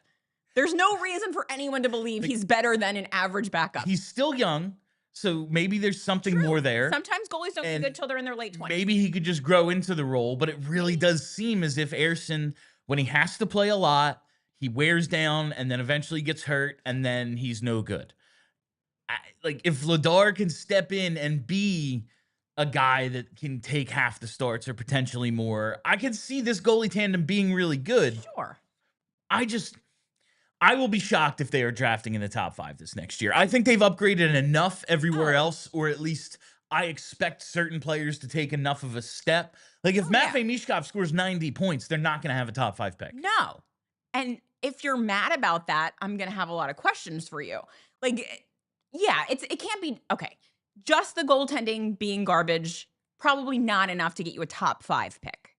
There's no reason for anyone to believe he's better than an average backup. He's still young, so maybe there's something more there. Sometimes goalies don't get good till they're in their late 20s. Maybe he could just grow into the role, but it really does seem as if Ersson, when he has to play a lot, he wears down and then eventually gets hurt, and then he's no good. Like, if Vladar can step in and be a guy that can take half the starts or potentially more, I could see this goalie tandem being really good. Sure. I will be shocked if they are drafting in the top 5 this next year. I think they've upgraded enough everywhere else, or at least I expect certain players to take enough of a step. Like, if Matvei Michkov scores 90 points, they're not going to have a top 5 pick. No. And if you're mad about that, I'm going to have a lot of questions for you. Like, yeah, it can't be, okay, just the goaltending being garbage, probably not enough to get you a top 5 pick.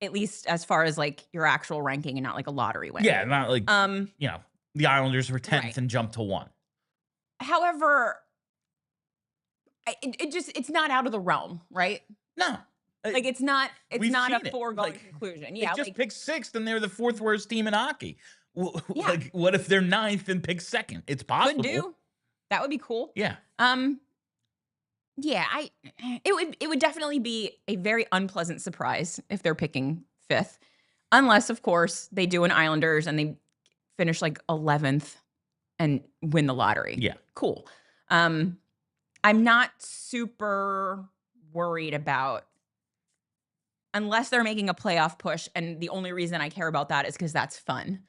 At least as far as like your actual ranking and not like a lottery win. Yeah, not like, you know, the Islanders were 10th and jumped to 1. However, it's not out of the realm, right? No. Like, it's not a foregone conclusion. Yeah, they just picked 6th and they're the 4th worst team in hockey. Like, what if they're 9th and pick 2nd? It's possible. Could do. That would be cool. Yeah. Yeah, it would definitely be a very unpleasant surprise if they're picking 5th. Unless, of course, they do an Islanders and they finish like 11th and win the lottery. Yeah. Cool. I'm not super worried about, unless they're making a playoff push, and the only reason I care about that is because that's fun.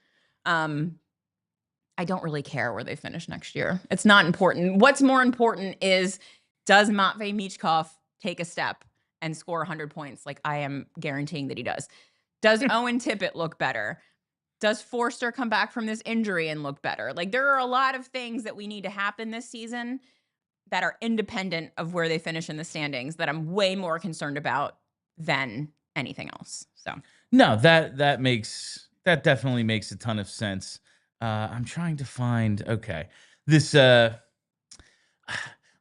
I don't really care where they finish next year. It's not important. What's more important is, does Matvei Michkov take a step and score 100 points like I am guaranteeing that he does? Does Owen Tippett look better? Does Forster come back from this injury and look better? Like, there are a lot of things that we need to happen this season that are independent of where they finish in the standings that I'm way more concerned about than anything else. So no, that definitely makes a ton of sense. I'm trying to find, this,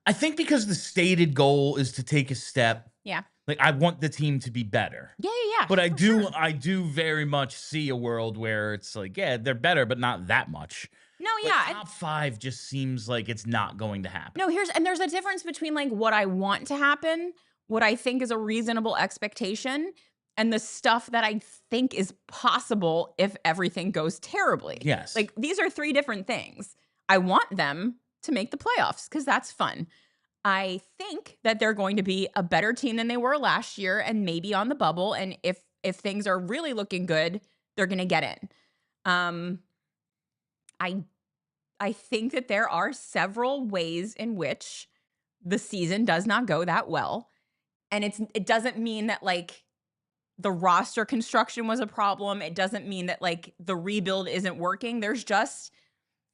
I think because the stated goal is to take a step. Yeah. Like, I want the team to be better. Yeah. But I do very much see a world where it's like, yeah, they're better, but not that much. No, But yeah. top 5 just seems like it's not going to happen. No, there's a difference between like what I want to happen, what I think is a reasonable expectation, and the stuff that I think is possible if everything goes terribly. Yes. Like, these are 3 different things. I want them to make the playoffs because that's fun. I think that they're going to be a better team than they were last year and maybe on the bubble. And if things are really looking good, they're going to get in. I think that there are several ways in which the season does not go that well. And it doesn't mean that like the roster construction was a problem. It doesn't mean that like the rebuild isn't working. There's just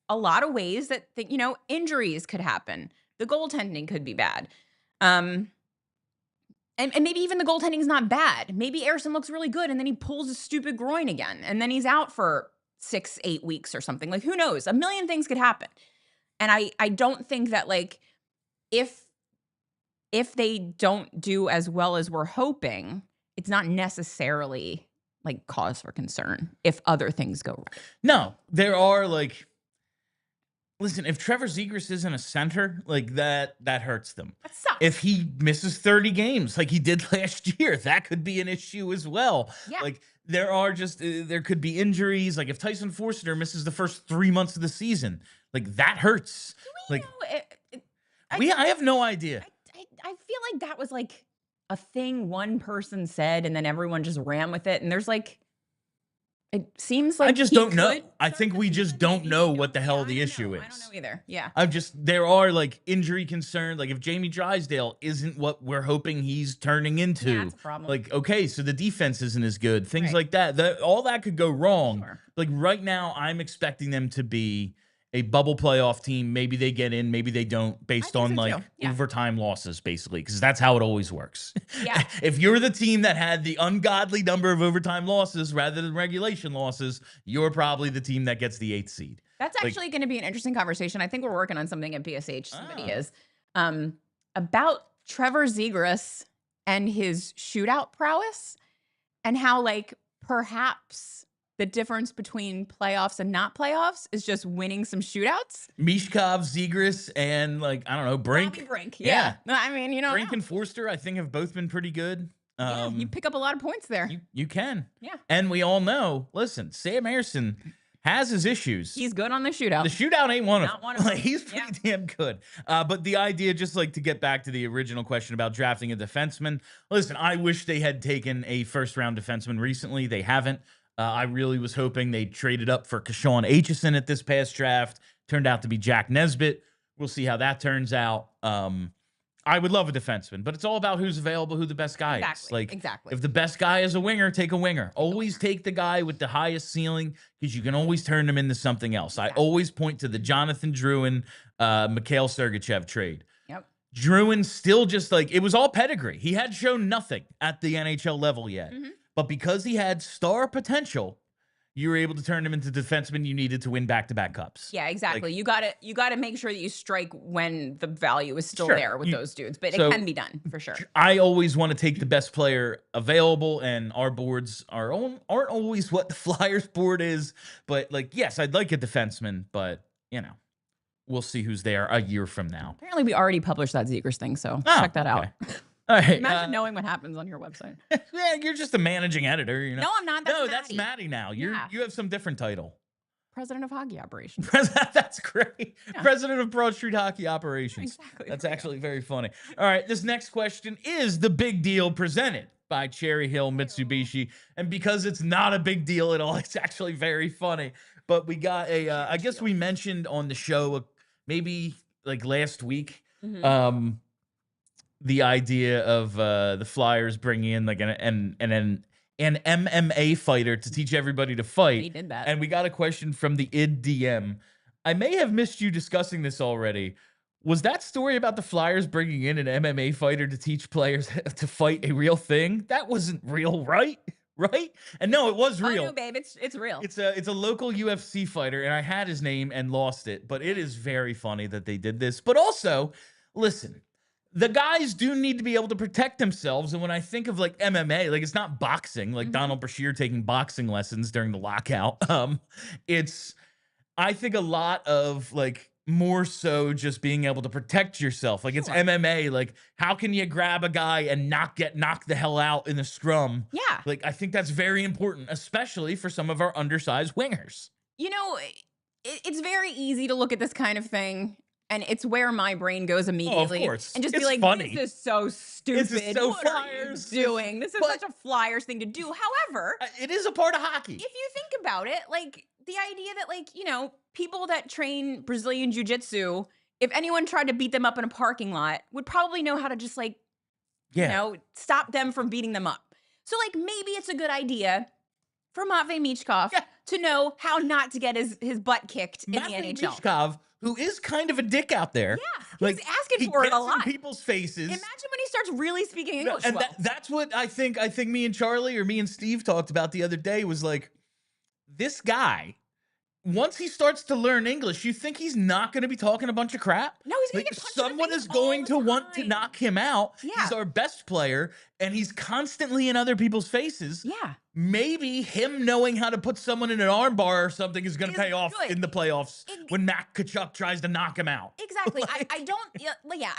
a lot of ways that you know, injuries could happen. The goaltending could be bad. And maybe even the goaltending is not bad. Maybe Ersson looks really good and then he pulls a stupid groin again. And then he's out for 6-8 weeks or something. Like, who knows? A million things could happen. And I don't think that like if they don't do as well as we're hoping, it's not necessarily like cause for concern if other things go right. No, there are like, listen, if Trevor Zegras isn't a center, like that hurts them. That sucks. If he misses 30 games like he did last year, that could be an issue as well. Yeah. Like, there could be injuries. Like, if Tyson Forster misses the first 3 months of the season, like that hurts. Do we Like, I have no idea. I feel like that was like a thing one person said and then everyone just ran with it. And there's like, it seems like I just don't know. I think we just don't know what the hell the issue is. I don't know either. Yeah. There are like injury concerns. Like, if Jamie Drysdale isn't what we're hoping he's turning into, that's a problem. like, okay, so the defense isn't as good. Things like that. All that could go wrong. Sure. Like, right now, I'm expecting them to be a bubble playoff team. Maybe they get in, maybe they don't, based on like overtime losses, basically, because that's how it always works. Yeah. If you're the team that had the ungodly number of overtime losses rather than regulation losses, you're probably the team that gets the 8th seed. That's actually going to be an interesting conversation. I think we're working on something at BSH. Somebody is about Trevor Zegras and his shootout prowess, and how like perhaps the difference between playoffs and not playoffs is just winning some shootouts. Michkov, Zegras, and like, I don't know, Brink. Bobby Brink. Yeah. I mean, you know. Brink and Forster, I think, have both been pretty good. Yeah, you pick up a lot of points there. You can. Yeah. And we all know, listen, Sam Ersson has his issues. He's good on the shootout. The shootout ain't one of them. Not one of them. He's pretty damn good. But the idea, just like to get back to the original question about drafting a defenseman, listen, I wish they had taken a first-round defenseman recently. They haven't. I really was hoping they traded up for Kashawn Aitchison at this past draft. Turned out to be Jack Nesbitt. We'll see how that turns out. I would love a defenseman, but it's all about who's available, who the best guy is. Like, exactly. If the best guy is a winger, take a winger. Always take the guy with the highest ceiling, because you can always turn him into something else. I always point to the Jonathan Drouin, Mikhail Sergachev trade. Yep. Drouin still just like, it was all pedigree. He had shown nothing at the NHL level yet. But because he had star potential, you were able to turn him into the defenseman you needed to win back-to-back cups. Yeah, exactly. Like, you gotta make sure that you strike when the value is still Sure. there with those dudes, but So, it can be done for sure. I always want to take the best player available, and our boards aren't always what the Flyers board is. But like, yes, I'd like a defenseman, but you know, we'll see who's there a year from now. Apparently, we already published that Zegras thing, so check that out. All right. Imagine knowing what happens on your website. Yeah, you're just a managing editor, you know. No, I'm not. That's Maddie now. You have some different title. President of Hockey Operations. That's great. Yeah. President of Broad Street Hockey Operations. Exactly. That's actually very funny. All right, this next question is the big deal presented by Cherry Hill Mitsubishi. And because it's not a big deal at all, it's actually very funny. But we got I guess we mentioned on the show maybe like last week, the idea of the Flyers bringing in like an MMA fighter to teach everybody to fight. He did that. And we got a question from the id DM. I may have missed you discussing this already. Was that story about the Flyers bringing in an MMA fighter to teach players to fight a real thing? That wasn't real, right? Right? And no, it was real. Oh, no, babe, it's real. It's a local UFC fighter, and I had his name and lost it. But it is very funny that they did this. But also, listen, the guys do need to be able to protect themselves. And when I think of like MMA, like it's not boxing, like Donald Brashear taking boxing lessons during the lockout. I think a lot of like more so just being able to protect yourself. Like it's MMA. Like how can you grab a guy and not get knocked the hell out in the scrum? Yeah. Like I think that's very important, especially for some of our undersized wingers. You know, it's very easy to look at this kind of thing, and it's where my brain goes immediately. Oh, of course. And just It's be like, funny. this is so stupid. This is so what Flyers. are you doing? This is such a Flyers thing to do. However, It is a part of hockey. if you think about it, like the idea that like, you know, people that train Brazilian jiu-jitsu, if anyone tried to beat them up in a parking lot, would probably know how to just like, you know, stop them from beating them up. So like maybe it's a good idea for Matvei Michkov to know how not to get his butt kicked in the NHL. Michkov, who is kind of a dick out there. Yeah, he's like, asking for it a lot. In people's faces. Imagine when he starts really speaking English and well. that's what I think me and Charlie or me and Steve talked about the other day was like, this guy, once he starts to learn English, you think he's not going to be talking a bunch of crap? No, he's going to like, get punched in the someone face is going all to the want to time. knock him out. Yeah. He's our best player, and he's constantly in other people's faces. Yeah. Maybe him knowing how to put someone in an arm bar or something is going to pay off good. in the playoffs when Matt Tkachuk tries to knock him out. Exactly. I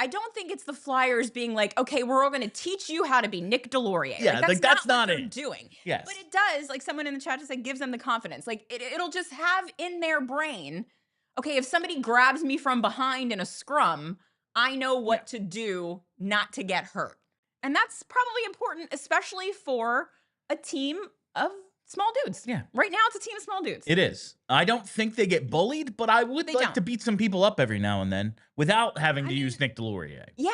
don't think it's the Flyers being like, okay, we're all going to teach you how to be Nick Delorier. Yeah, that's not what they're it. doing. Yes. But it does, like someone in the chat just said, gives them the confidence. Like it'll just have in their brain, okay, if somebody grabs me from behind in a scrum, I know what to do not to get hurt. And that's probably important, especially for a team of small dudes. Yeah. Right now, it's a team of small dudes. It is. I don't think they get bullied, but I would like to beat some people up every now and then without having to use Nick Delorier. Yeah,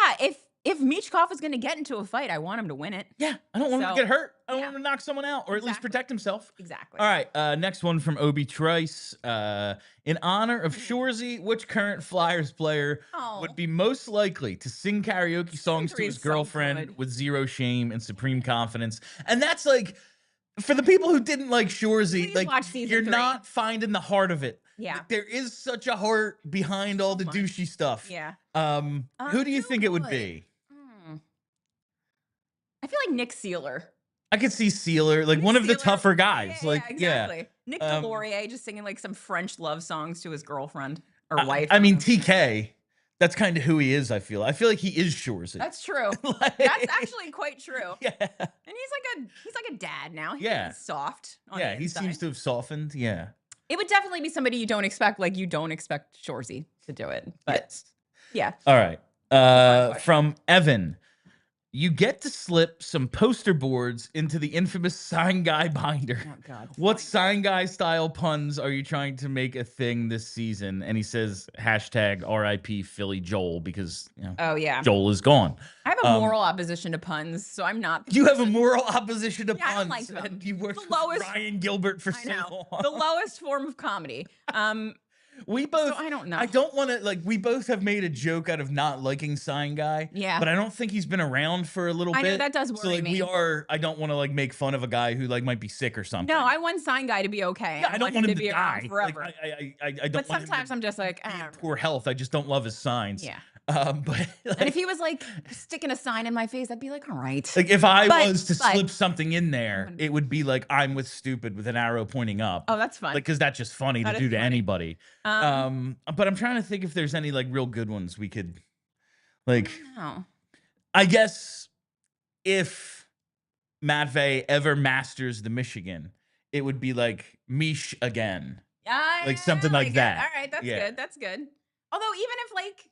if Michkov is going to get into a fight, I want him to win it. Yeah, I don't want him to get hurt. I want him to knock someone out or at least Exactly. protect himself. Exactly. All right, next one from Obi Trice. In honor of Shorzy, which current Flyers player would be most likely to sing karaoke songs to his girlfriend with zero shame and supreme confidence? And that's like, for the people who didn't like Shorzy, like you're not finding the heart of it. Yeah. Like, there is such a heart behind all the much. douchey stuff. Yeah. Who do you think it would be? I feel like Nick Seeler. I could see Seeler, like one of the tougher guys. Yeah, exactly. Nick Delorier just singing like some French love songs to his girlfriend or wife. I mean, TK. That's kind of who he is, I feel. I feel like he is Shoresy. That's true. That's actually quite true. Yeah. And he's like a dad now. He's soft on yeah, the he inside. seems to have softened. Yeah. It would definitely be somebody you don't expect, like you don't expect Shoresy to do it. But yeah. All right. From Evan. You get to slip some poster boards into the infamous sign guy binder. Oh, God. What sign guy style puns are you trying to make a thing this season? And he says hashtag RIP Philly Joel because Joel is gone. I have a moral opposition to puns, so I'm not. You have a moral opposition to puns. I don't like them. You worked with Ryan Gilbert for so long. The lowest form of comedy. We both. So I don't know. I don't want to like. We both have made a joke out of not liking Sign Guy. Yeah. But I don't think he's been around for a little bit. I know that does worry me. I don't want to like make fun of a guy who like might be sick or something. No, I want Sign Guy to be okay. Yeah, I don't want him to be die forever. Like, I don't. But sometimes I'm just like poor health. I just don't love his signs. Yeah. But and if he was like sticking a sign in my face, I'd be like, all right. Like if I was to slip something in there, it would be like I'm with stupid with an arrow pointing up. Oh, that's fun. Like because that's just funny to do to anybody. But I'm trying to think if there's any like real good ones we could like. I guess if Matvei ever masters the Michigan, it would be like Mish again. Like something like that. All right, that's good. That's good. Although even if like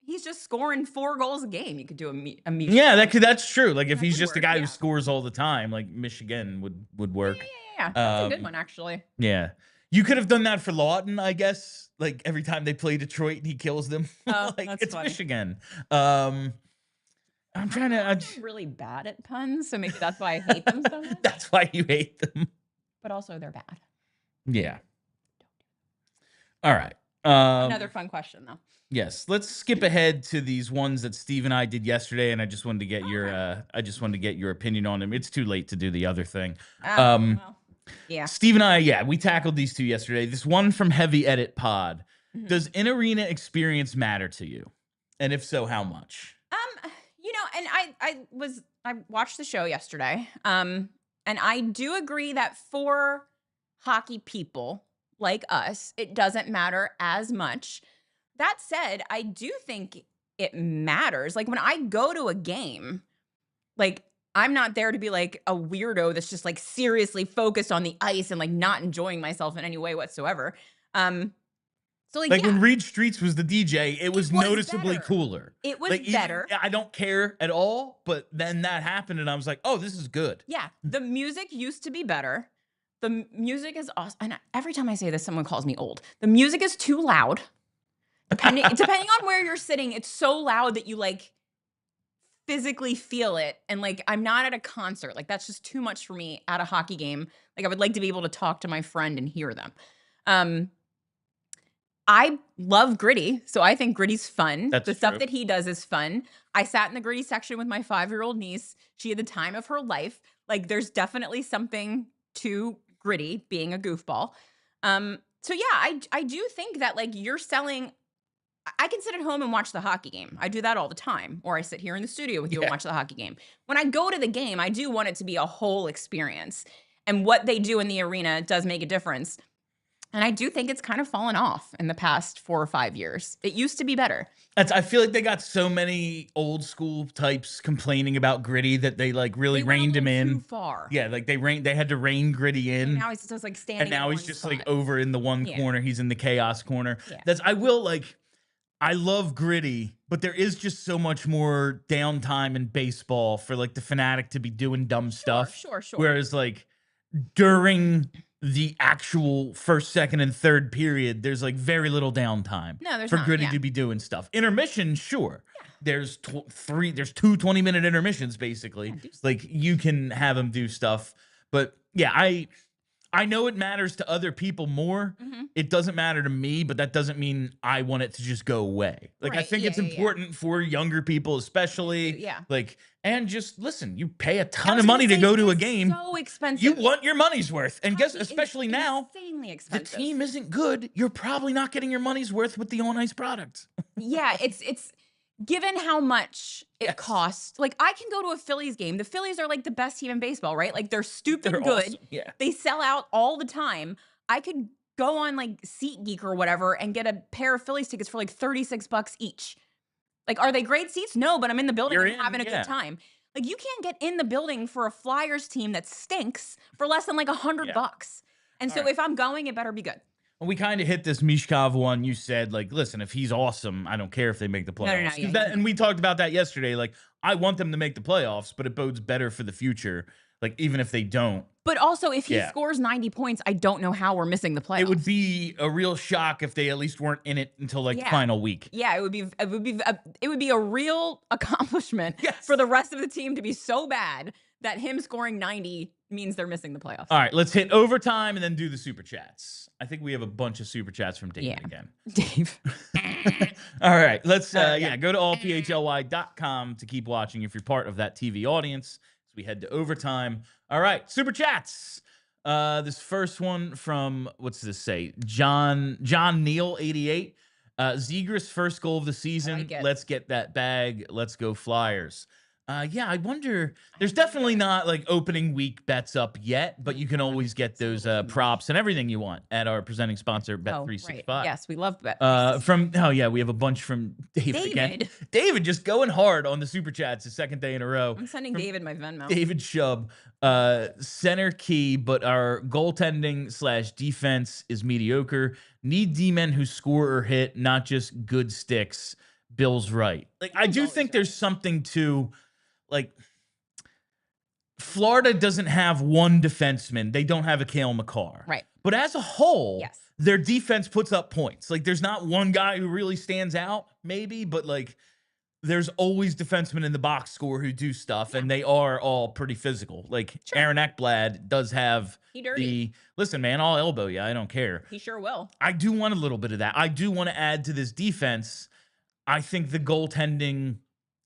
he's just scoring 4 goals a game, you could do a Mish. Yeah, that's true. Like if he's just a guy who scores all the time, like Michigan would work. Yeah. That's a good one actually. Yeah. You could have done that for Lawton, I guess. Like every time they play Detroit and he kills them. Oh, like that's it's funny. Michigan. I'm trying to. I'm really bad at puns, so maybe that's why I hate them so much. That's why you hate them. But also they're bad. Yeah. All right. Another fun question though. Yes, let's skip ahead to these ones that Steve and I did yesterday, and I just wanted to get your opinion on them. It's too late to do the other thing. Well, yeah. Steve and I, we tackled these two yesterday. This one from Heavy Edit Pod. Does in-arena experience matter to you? And if so, how much? You know, and I watched the show yesterday. And I do agree that for hockey people like us, it doesn't matter as much. That said, I do think it matters. Like when I go to a game, like I'm not there to be like a weirdo that's just like seriously focused on the ice and like not enjoying myself in any way whatsoever. So like when Reed Streets was the DJ, it was noticeably cooler. It was better. I don't care at all, but then that happened and I was like, oh, this is good. Yeah. The music used to be better. The music is awesome. And every time I say this, someone calls me old. The music is too loud. Depending on where you're sitting, it's so loud that you like physically feel it. And like, I'm not at a concert. Like that's just too much for me at a hockey game. Like I would like to be able to talk to my friend and hear them. I love Gritty. So I think Gritty's fun. That's the true. stuff that he does is fun. I sat in the Gritty section with my 5-year-old niece. She had the time of her life. Like there's definitely something to Gritty being a goofball. So yeah, I do think that like you're selling. I can sit at home and watch the hockey game. I do that all the time. Or I sit here in the studio with you and watch the hockey game. When I go to the game, I do want it to be a whole experience. And what they do in the arena does make a difference. And I do think it's kind of fallen off in the past 4 or 5 years. It used to be better. I feel like they got so many old school types complaining about Gritty that they like really reined him in. Too far. Yeah, like they had to rein Gritty in. And now he's just like standing. And now he's just like over in the one corner. He's in the chaos corner. Yeah. I love Gritty, but there is just so much more downtime in baseball for like the fanatic to be doing dumb stuff. Sure. Whereas like during the actual first, second, and third period, there's like very little downtime for Gritty to be doing stuff. Intermission, sure. Yeah. There's 2 20-minute intermissions basically. Like you can have him do stuff. But yeah, I I know it matters to other people more. It doesn't matter to me, but that doesn't mean I want it to just go away. Like, I think it's important for younger people, especially. Yeah. Like, and just listen, you pay a ton of money to go to a game. So expensive. You want your money's worth. And guess, especially now, insanely the expensive. team isn't good. You're probably not getting your money's worth with the on-ice product. Yeah, it's given how much it costs. Like, I can go to a Phillies game. The Phillies are like the best team in baseball, right? Like, they're stupid good. Awesome. Yeah. They sell out all the time. I could go on like SeatGeek or whatever and get a pair of Phillies tickets for like $36 each. Like, are they great seats? No, but I'm in the building and having a good time. Like, you can't get in the building for a Flyers team that stinks for less than like $100. And so if I'm going, it better be good. We kind of hit this Michkov one. You said, like, listen, if he's awesome, I don't care if they make the playoffs. No, and we talked about that yesterday. Like, I want them to make the playoffs, but it bodes better for the future. Like, even if they don't. But also, if he scores 90 points, I don't know how we're missing the playoffs. It would be a real shock if they at least weren't in it until like the final week. Yeah, it would be a real accomplishment for the rest of the team to be so bad that him scoring 90 means they're missing the playoffs. All right, let's hit overtime and then do the super chats. I think we have a bunch of super chats from Dave again. Dave. All right, let's go to allphly.com to keep watching if you're part of that TV audience. So we head to overtime. All right, super chats. This first one from, what's this say? John Neal 88. Zegras first goal of the season. Let's get that bag. Let's go Flyers. Yeah, I wonder. There's definitely not like opening week bets up yet, but you can always get those props and everything you want at our presenting sponsor, Bet365. Right. Yes, we love Bet. We have a Bunch from David again. David just going hard on the super chats the second day in a row. I'm sending David my Venmo. David Shub, center key, but our goaltending / defense is mediocre. Need D-men who score or hit, not just good sticks. Bill's right. Like, I do think there's something to. Like, Florida doesn't have one defenseman. They don't have a Cale Makar. Right. But as a whole, their defense puts up points. Like, there's not one guy who really stands out, maybe, but, like, there's always defensemen in the box score who do stuff, and they are all pretty physical. Like, Aaron Ekblad does have listen, man, I'll elbow you. I don't care. He sure will. I do want a little bit of that. I do want to add to this defense. I think the goaltending,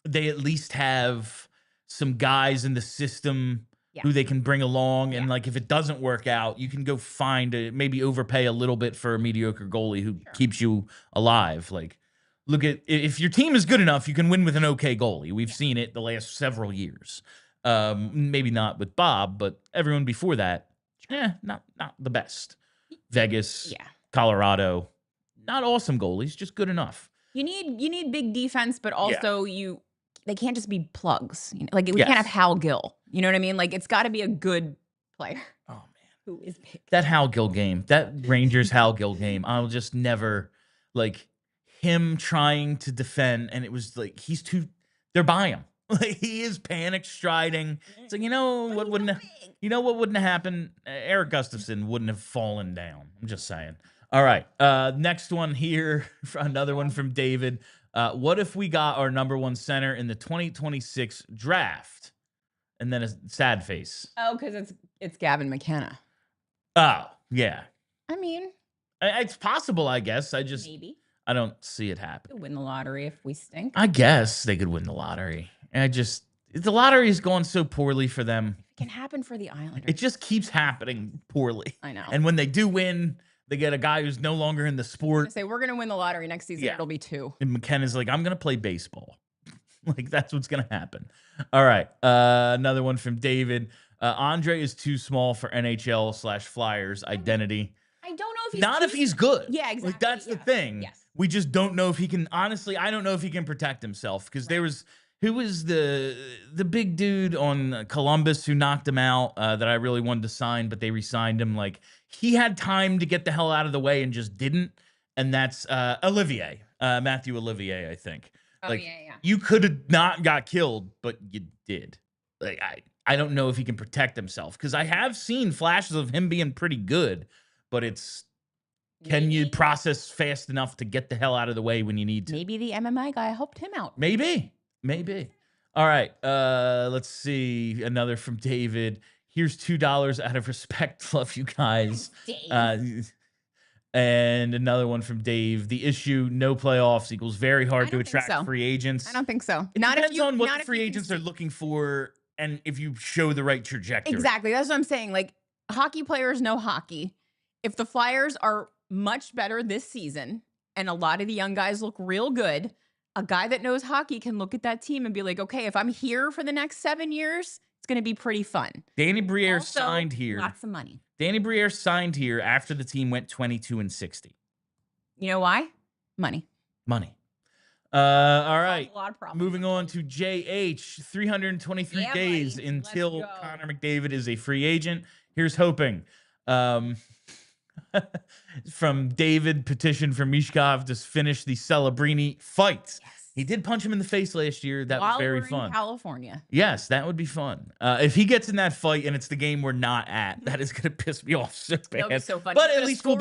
they at least have some guys in the system who they can bring along. And like, if it doesn't work out, you can go find maybe overpay a little bit for a mediocre goalie who keeps you alive. Like, look at, if your team is good enough, you can win with an okay goalie. We've seen it the last several years. Maybe not with Bob, but everyone before that, not the best. Vegas, Colorado, not awesome goalies, just good enough. You need big defense, but also they can't just be plugs. You know, like, we can't have Hal Gill. You know what I mean? Like, it's got to be a good player. Oh man, who is big? That Hal Gill game, that Rangers Hal Gill game, I'll just never, like, him trying to defend, and it was like they're by him. Like, he is panic striding. It's like, what wouldn't have happened? Eric Gustafson wouldn't have fallen down. I'm just saying. All right, next one here, another one from David. What if we got our #1 center in the 2026 draft? And then a sad face. Oh, because it's Gavin McKenna. Oh, yeah. I mean, it's possible, I guess. I don't see it happen. Could win the lottery if we stink. I guess they could win the lottery. The lottery is going so poorly for them. It can happen for the Islanders. It just keeps happening poorly. I know. And when they do win, they get a guy who's no longer in the sport. We're going to win the lottery next season. It'll be 2. And McKenna's like, I'm going to play baseball. Like, that's what's going to happen. All right. Another one from David. Andre is too small for NHL / Flyers identity. I don't know if he's not if he's good. Yeah, exactly. Like, that's the thing. Yes. We just don't know if he can. Honestly, I don't know if he can protect himself, because who was the big dude on Columbus who knocked him out that I really wanted to sign, but they re-signed him. Like, he had time to get the hell out of the way and just didn't. And that's Olivier, Matthew Olivier, I think. You could have not got killed, but you did. Like, I don't know if he can protect himself, because I have seen flashes of him being pretty good, but can you process fast enough to get the hell out of the way when you need to? Maybe the MMA guy helped him out. Maybe. All right. Let's see. Another from David. Here's $2 out of respect. Love you guys. And another one from Dave. The issue, no playoffs equals very hard to attract free agents. I don't think so. It depends on what the free agents are looking for and if you show the right trajectory. Exactly. That's what I'm saying. Like, hockey players know hockey. If the Flyers are much better this season and a lot of the young guys look real good, a guy that knows hockey can look at that team and be like, okay, if I'm here for the next 7 years, it's going to be pretty fun. Danny Briere signed here. Lots of money. Danny Briere signed here after the team went 22-60. You know why? Money. Money. All right. A lot of problems. Moving on to JH. 323 days until Connor McDavid is a free agent. Here's hoping. From David, petition for Michkov to finish the Celebrini fight. Yes. He did punch him in the face last year. That was very fun. In California. Yes, that would be fun. If he gets in that fight and it's the game we're not at, that is going to piss me off so bad. Be so funny. But at least we'll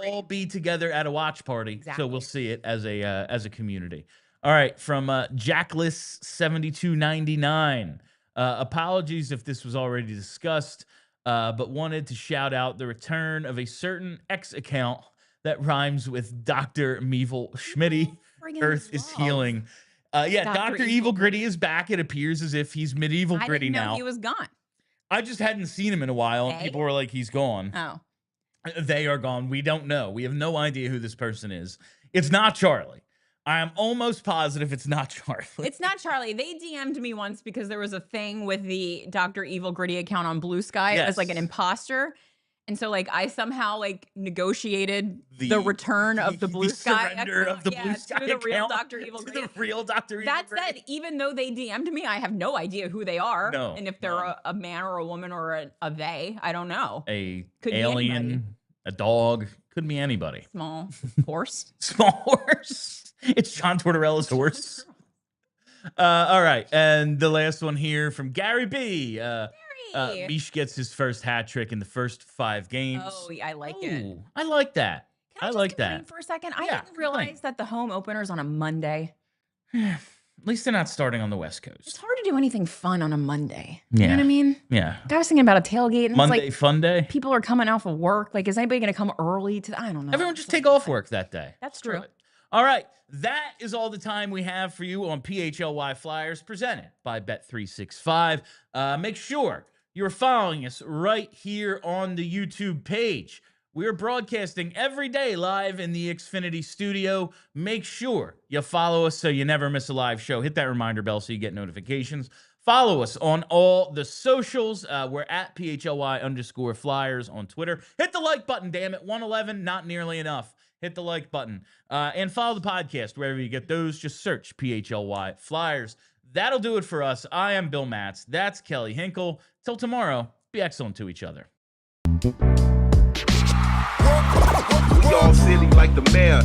all be together at a watch party. Exactly. So we'll see it as a community. All right, from Jackless 7299. Apologies if this was already discussed, but wanted to shout out the return of a certain X account that rhymes with Dr. Meevil Schmitty. Earth is healing. Dr. Evil Gritty is back. It appears as if he's medieval Gritty now. He was gone. I just hadn't seen him in a while. And people were like, he's gone. Oh. They are gone. We don't know. We have no idea who this person is. It's not Charlie. I am almost positive it's not Charlie. It's not Charlie. They DM'd me once because there was a thing with the Dr. Evil Gritty account on Blue Sky. Yes. It was like an imposter. And so, like, I somehow, like, negotiated the return of the Blue Sky surrender of the Blue Sky to the real Dr. Evil Gritty. The real Dr. Evil That said, even though they DM'd me, I have no idea who they are. No. And if they're a man or a woman or a they, I don't know. Could alien, a dog, could be anybody. Small horse. Small horse. It's John Tortorella's horse. All right. And the last one here from Gary B. Mish gets his first hat trick in the first 5 games. Oh, I like it. I like that. Can I like that. For a second, I didn't realize that the home opener is on a Monday. At least they're not starting on the West Coast. It's hard to do anything fun on a Monday. Yeah. You know what I mean? Yeah. I was thinking about a tailgate. And Monday, it's like, fun day. People are coming off of work. Like, is anybody going to come early to? I don't know. Everyone just take off work that day. That's true. All right. That is all the time we have for you on PHLY Flyers presented by Bet365. Make sure you're following us right here on the YouTube page. We're broadcasting every day live in the Xfinity studio. Make sure you follow us so you never miss a live show. Hit that reminder bell so you get notifications. Follow us on all the socials. We're at PHLY_Flyers on Twitter. Hit the like button, damn it. 111, not nearly enough. Hit the like button. And follow the podcast wherever you get those. Just search PHLY Flyers. That'll do it for us. I am Bill Matz. That's Kelly Hinkle. Till tomorrow, be excellent to each other. We all silly like the mayor.